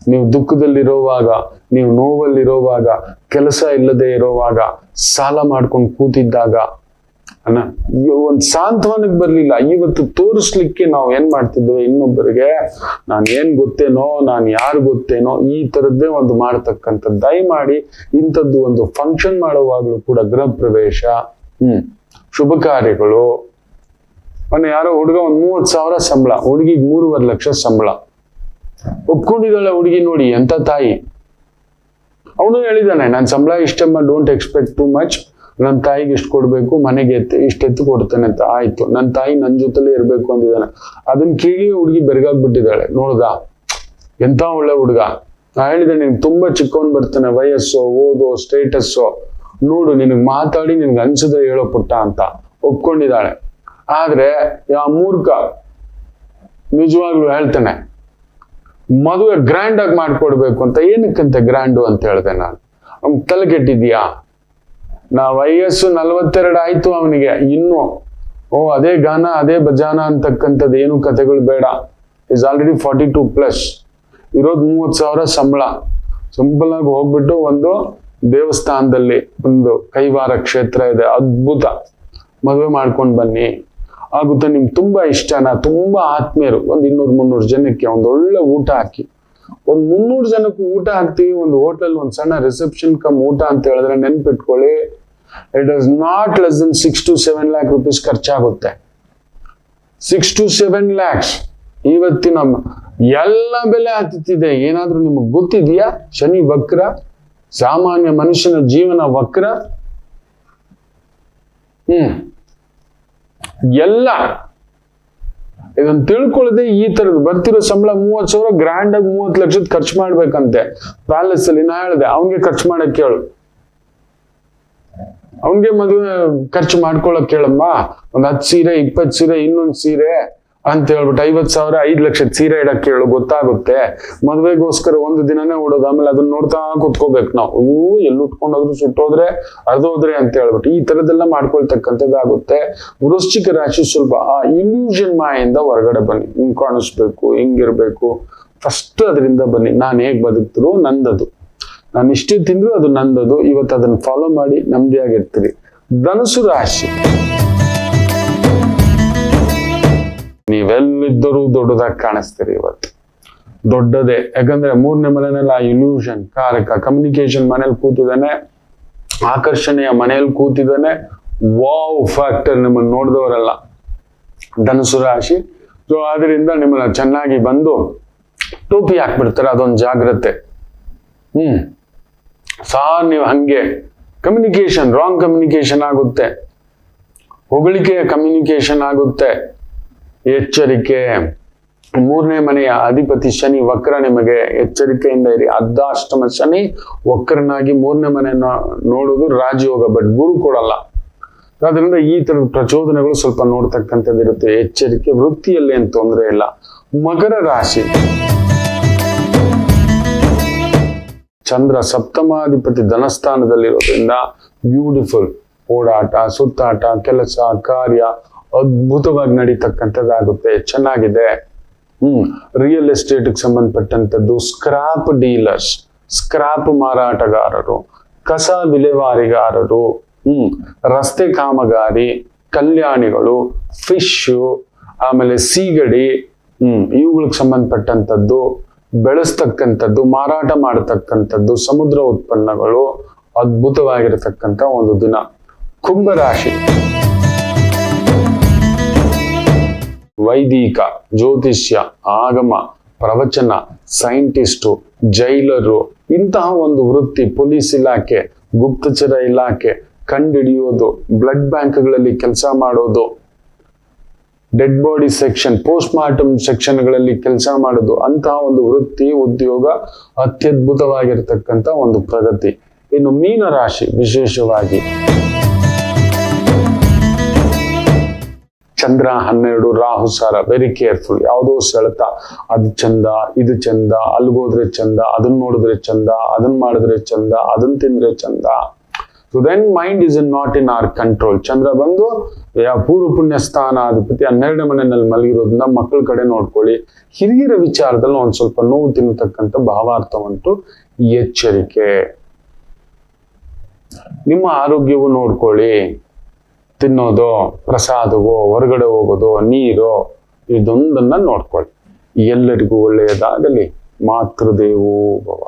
ನೀವು ದುಃಖದಲ್ಲಿರೋವಾಗ, ನೀವು ನೋವಲ್ಲಿರೋವಾಗ, ಕೆಲಸ ಇಲ್ಲದೆ ಇರೋವಾಗ, ಸಾಲ ಮಾಡ್ಕೊಂಡು ಕೂತಿದ್ದಾಗ ಒಂದ್ ಸಾಂತ್ವನಕ್ಕೆ ಬರ್ಲಿಲ್ಲ. ಇವತ್ತು ತೋರಿಸ್ಲಿಕ್ಕೆ ನಾವು ಏನ್ ಮಾಡ್ತಿದ್ದೇವೆ, ಇನ್ನೊಬ್ಬರಿಗೆ ನಾನ್ ಏನ್ ಗೊತ್ತೇನೋ, ನಾನ್ ಯಾರು ಗೊತ್ತೇನೋ, ಈ ತರದ್ದೇ ಒಂದು ಮಾಡ್ತಕ್ಕಂಥದ್ದು. ದಯಮಾಡಿ ಇಂಥದ್ದು ಒಂದು ಫಂಕ್ಷನ್ ಮಾಡುವಾಗ್ಲೂ ಕೂಡ, ಗೃಹ ಪ್ರವೇಶ, ಶುಭ ಕಾರ್ಯಗಳು. ಮೊನ್ನೆ ಯಾರೋ ಹುಡುಗ ಒಂದ್ 30,000 ಸಂಬಳ, ಹುಡುಗಿಗೆ 3.5 ಲಕ್ಷ ಸಂಬಳ. ಒಪ್ಕೊಂಡಿದ್ದಾಳೆ ಹುಡುಗಿ. ನೋಡಿ ಎಂತ ತಾಯಿ. ಅವನು ಹೇಳಿದಾನೆ, ನಾನ್ ಸಂಬಳ ಇಷ್ಟಮ್ಮ, ಡೋಂಟ್ ಎಕ್ಸ್ಪೆಕ್ಟ್ ಟು ಮಚ್. ನನ್ನ ತಾಯಿಗೆ ಇಷ್ಟು ಕೊಡ್ಬೇಕು, ಮನೆಗೆ ಇಷ್ಟೆತ್ತು ಕೊಡ್ತೇನೆ ಅಂತ. ಆಯ್ತು, ನನ್ನ ತಾಯಿ ನನ್ನ ಜೊತೆಲೇ ಇರ್ಬೇಕು ಅಂದಿದ್ದಾನೆ. ಅದನ್ನ ಕೇಳಿ ಹುಡುಗಿ ಬೆರಗಾಗ್ಬಿಟ್ಟಿದ್ದಾಳೆ. ನೋಡ್ದ ಎಂತ ಒಳ್ಳೆ ಹುಡುಗ. ನಾ ಹೇಳಿದೆ, ನಿನ್ಗೆ ತುಂಬಾ ಚಿಕ್ಕವನ್ ಬರ್ತಾನೆ, ವಯಸ್ಸು, ಓದೋ, ಸ್ಟೇಟಸ್ಸು ನೋಡು, ನಿನಗ್ ಮಾತಾಡಿ ನಿನ್ಗೆ ಅನ್ಸಿದ್ರೆ ಹೇಳೋ ಪುಟ್ಟ ಅಂತ. ಒಪ್ಕೊಂಡಿದ್ದಾಳೆ. ಆದ್ರೆ ಆ ಮೂರ್ಖ ನಿಜವಾಗ್ಲೂ ಹೇಳ್ತಾನೆ, ಮದುವೆ ಗ್ರ್ಯಾಂಡ್ ಆಗಿ ಮಾಡ್ಕೊಡ್ಬೇಕು ಅಂತ. ಏನಕ್ಕಂತೆ ಗ್ರ್ಯಾಂಡು ಅಂತ ಹೇಳ್ದೆ ನಾನು. ಅವ್ನ್ ತಲೆ ಕೆಟ್ಟಿದ್ಯಾ? ವಯಸ್ಸು 42 ಆಯ್ತು ಅವನಿಗೆ. ಇನ್ನು ಅದೇ ಗಾನ, ಅದೇ ಬಜಾನ ಅಂತಕ್ಕಂಥದ್ದು ಏನು ಕಥೆಗಳು ಬೇಡ. Is already 42+. ಇರೋದು 30,000 ಸಂಬಳ. ಸಿಂಪಲ್ ಆಗಿ ಹೋಗ್ಬಿಟ್ಟು ಒಂದು ದೇವಸ್ಥಾನದಲ್ಲಿ ಒಂದು ಕೈವಾರ ಕ್ಷೇತ್ರ ಇದೆ, ಅದ್ಭುತ, ಮದುವೆ ಮಾಡ್ಕೊಂಡ್ ಬನ್ನಿ. ಆಗುತ್ತೆ. ನಿಮ್ಗೆ ತುಂಬಾ ಇಷ್ಟನಾ, ತುಂಬಾ ಆತ್ಮೀಯರು, ಒಂದ್ 200-300 ಜನಕ್ಕೆ ಒಂದು ಒಳ್ಳೆ ಊಟ ಹಾಕಿ. ಒಂದ್ 300 ಜನಕ್ಕೆ ಊಟ ಹಾಕ್ತಿವಿ. ಒಂದು ಹೋಟೆಲ್ ಒಂದ್ ಸಣ್ಣ ರಿಸೆಪ್ಷನ್ ಕಮ್ ಊಟ ಅಂತ ಹೇಳಿದ್ರೆ ನೆನ್ಪಿಟ್ಕೊಳ್ಳಿ, it is not less than 6 to 7 lakh rupees ಖರ್ಚಾಗುತ್ತೆ. 6 to 7 lakhs. ಇವತ್ತಿನ ಎಲ್ಲ ಬೆಲೆ ಹತ್ತುತ್ತಿದೆ. ಏನಾದ್ರೂ ನಿಮಗ್ ಗೊತ್ತಿದೆಯಾ? ಶನಿ ವಕ್ರ, ಸಾಮಾನ್ಯ ಮನುಷ್ಯನ ಜೀವನ ವಕ್ರ. ಎಲ್ಲ ಇದನ್ನ ತಿಳ್ಕೊಳ್ಳದೆ ಈ ತರದ್ ಬರ್ತಿರೋ ಸಂಬಳ 30,000 ಗ್ರ್ಯಾಂಡ್ ಆಗಿ 30 ಲಕ್ಷದ ಖರ್ಚು ಮಾಡ್ಬೇಕಂತೆ ಪ್ಯಾಲೇಸ್ ಅಲ್ಲಿ. ನಾ ಹೇಳ್ದೆ, ಅವನ್ಗೆ ಖರ್ಚು ಮಾಡಕ್ ಕೇಳು, ಅವನ್ಗೆ ಮದುವೆ ಖರ್ಚು ಮಾಡ್ಕೊಳಕ್ ಕೇಳಮ್ಮ. ಒಂದ್ 10 ಸೀರೆ, 20 ಸೀರೆ, ಇನ್ನೊಂದ್ ಸೀರೆ ಅಂತ ಹೇಳ್ಬಿಟ್ಟು 50,000, 5 ಲಕ್ಷದ ಸೀರೆ ಇಡಕ್ ಕೇಳು, ಗೊತ್ತಾಗುತ್ತೆ. ಮದ್ವೆಗೋಸ್ಕರ ಒಂದು ದಿನನೇ ಓಡೋದು, ಆಮೇಲೆ ಅದನ್ನ ನೋಡ್ತಾ ಕೂತ್ಕೋಬೇಕು ನಾವು. ಎಲ್ಲಿ ಉಟ್ಕೊಂಡೋದ್ರು, ಸುಟ್ಟೋದ್ರೆ, ಅರ್ಧೋದ್ರೆ ಅಂತ ಹೇಳ್ಬಿಟ್ಟು ಈ ತರದೆಲ್ಲ ಮಾಡ್ಕೊಳ್ತಕ್ಕಂಥದ್ದಾಗುತ್ತೆ. ವೃಶ್ಚಿಕ ರಾಶಿ ಸ್ವಲ್ಪ ಆ ಇಲ್ಯೂಷನ್ ಮಾಯಿಂದ ಹೊರಗಡೆ ಬನ್ನಿ. ಹಿಂಗ್ ಕಾಣಿಸ್ಬೇಕು, ಹಿಂಗಿರ್ಬೇಕು, ಫಸ್ಟ್ ಅದರಿಂದ ಬನ್ನಿ. ನಾನ್ ಹೇಗ್ ಬದುಕ್ತಿರೋ ನಂದದು, ನಾನು ಇಷ್ಟೇ ತಿಂದ್ರು ಅದು ನಂದದು. ಇವತ್ತು ಅದನ್ನ ಫಾಲೋ ಮಾಡಿ ನೆಮ್ಮದಿಯಾಗಿರ್ತೀರಿ. ಧನುಸು ರಾಶಿ, ನೀವೆಲ್ಲಿದ್ದರೂ ದೊಡ್ಡದಾಗಿ ಕಾಣಿಸ್ತೀರಿ ಇವತ್ತು. ದೊಡ್ಡದೇ. ಯಾಕಂದ್ರೆ 3ನೇ ಮನೆಯಲ್ಲಿ ಆ ಇಲ್ಯೂಷನ್ ಕಾರಕ. ಕಮ್ಯುನಿಕೇಶನ್ ಮನೇಲಿ ಕೂತಿದ್ದಾನೆ, ಆಕರ್ಷಣೆಯ ಮನೆಯಲ್ಲಿ ಕೂತಿದ್ದಾನೆ. ವಾವ್ ಫ್ಯಾಕ್ಟರ್ ನಿಮ್ಮನ್ನು ನೋಡಿದವರೆಲ್ಲ ಧನುಸು ರಾಶಿ. ಸೊ ಆದ್ರಿಂದ ನಿಮ್ಮನ್ನ ಚೆನ್ನಾಗಿ ಬಂದು ಟೋಪಿ ಹಾಕ್ಬಿಡ್ತಾರೆ, ಅದೊಂದು ಜಾಗ್ರತೆ. ನೀವು ಹಂಗೆ ಕಮ್ಯುನಿಕೇಶನ್, ರಾಂಗ್ ಕಮ್ಯುನಿಕೇಶನ್ ಆಗುತ್ತೆ, ಹೊಗಳಿಕೆಯ ಕಮ್ಯುನಿಕೇಶನ್ ಆಗುತ್ತೆ. ಎಚ್ಚರಿಕೆ. 3ನೇ ಮನೆಯ ಅಧಿಪತಿ ಶನಿ ವಕ್ರ. ನಿಮಗೆ ಎಚ್ಚರಿಕೆಯಿಂದ ಇರಿ. ಅರ್ಧಾಷ್ಟಮ ಶನಿ ವಕ್ರನಾಗಿ 3ನೇ ಮನೆಯನ್ನ ನೋಡುವುದು ರಾಜಯೋಗ, ಬಟ್ ಗುರು ಕೊಡಲ್ಲ. ಆದ್ರಿಂದ ಈ ತರದ ಪ್ರಚೋದನೆಗಳು ಸ್ವಲ್ಪ ನೋಡ್ತಕ್ಕಂಥದ್ದು ಇರುತ್ತೆ. ಎಚ್ಚರಿಕೆ. ವೃತ್ತಿಯಲ್ಲಿ ಏನ್ ತೊಂದರೆ ಇಲ್ಲ. ಮಕರ ರಾಶಿ, ಚಂದ್ರ ಸಪ್ತಮಾಧಿಪತಿ ಧನಸ್ಥಾನದಲ್ಲಿರೋದ್ರಿಂದ ಬ್ಯೂಟಿಫುಲ್ ಓಡಾಟ, ಸುತ್ತಾಟ, ಕೆಲಸ ಕಾರ್ಯ, ಅದ್ಭುತವಾಗಿ ನಡೀತಕ್ಕಂಥದ್ದಾಗುತ್ತೆ, ಚೆನ್ನಾಗಿದೆ. ರಿಯಲ್ ಎಸ್ಟೇಟ್ ಸಂಬಂಧಪಟ್ಟಂತದ್ದು, ಸ್ಕ್ರಾಪ್ ಡೀಲರ್ಸ್, ಸ್ಕ್ರಾಪ್ ಮಾರಾಟಗಾರರು, ಕಸ ವಿಲೇವಾರಿಗಾರರು, ರಸ್ತೆ ಕಾಮಗಾರಿ, ಕಲ್ಯಾಣಿಗಳು, ಫಿಶ್, ಆಮೇಲೆ ಸೀಗಡಿ, ಇವುಗಳಿಗೆ ಸಂಬಂಧಪಟ್ಟಂತದ್ದು, ಬೆಳೆಸ್ತಕ್ಕಂಥದ್ದು, ಮಾರಾಟ ಮಾಡತಕ್ಕಂಥದ್ದು, ಸಮುದ್ರ ಉತ್ಪನ್ನಗಳು, ಅದ್ಭುತವಾಗಿರತಕ್ಕಂಥ ಒಂದು ದಿನ. ಕುಂಭರಾಶಿ ವೈದಿಕ, ಜ್ಯೋತಿಷ್ಯ, ಆಗಮ, ಪ್ರವಚನ, ಸೈಂಟಿಸ್ಟು, ಜೈಲರು, ಇಂತಹ ಒಂದು ವೃತ್ತಿ, ಪೊಲೀಸ್ ಇಲಾಖೆ, ಗುಪ್ತಚರ ಇಲಾಖೆ, ಕಂಡುಹಿಡಿಯೋದು, ಬ್ಲಡ್ ಬ್ಯಾಂಕ್ಗಳಲ್ಲಿ ಕೆಲಸ ಮಾಡೋದು, dead body section, post mortem ಸೆಕ್ಷನ್ಗಳಲ್ಲಿ ಕೆಲಸ ಮಾಡೋದು, ಅಂತಹ ಒಂದು ವೃತ್ತಿ, ಉದ್ಯೋಗ ಅತ್ಯದ್ಭುತವಾಗಿರ್ತಕ್ಕಂಥ ಒಂದು ಪ್ರಗತಿ. ಇನ್ನು ಮೀನರಾಶಿ ವಿಶೇಷವಾಗಿ ಚಂದ್ರ 12, ರಾಹು ಸಾರ, ವೆರಿ ಕೇರ್ಫುಲ್. ಯಾವುದೋ ಸೆಳೆತ, ಅದು ಚಂದ, ಇದು ಚಂದ, ಅಲ್ಗೋದ್ರೆ ಚಂದ, ಅದನ್ನ ನೋಡಿದ್ರೆ ಚಂದ, ಅದನ್ನ ಮಾಡಿದ್ರೆ ಚಂದ, ಅದನ್ನ ತಿಂದ್ರೆ ಚಂದ. So then mind is not in our control. Chandra ಬಂದು ಪೂರ್ವ ಪುಣ್ಯ ಸ್ಥಾನಾಧಿಪತಿ 12ನೇ ಮನೆಯಲ್ಲಿ ಮಲಗಿರೋದ್ರಿಂದ ಮಕ್ಕಳ ಕಡೆ ನೋಡ್ಕೊಳ್ಳಿ. ಹಿರಿಯರ ವಿಚಾರದಲ್ಲಿ ಒಂದ್ ಸ್ವಲ್ಪ ನೋವು ತಿನ್ನತಕ್ಕಂಥ ಭಾವಾರ್ಥ ಉಂಟು, ಎಚ್ಚರಿಕೆ. ನಿಮ್ಮ ಆರೋಗ್ಯವು ನೋಡ್ಕೊಳ್ಳಿ. ತಿನ್ನೋದು, ಪ್ರಸಾದವೋ, ಹೊರಗಡೆ ಹೋಗೋದು, ನೀರು, ಇದೊಂದನ್ನ ನೋಡ್ಕೊಳ್ಳಿ. ಎಲ್ಲರಿಗೂ ಒಳ್ಳೆಯದಾಗಲಿ. ಮಾತೃದೇವೋ ಭವ.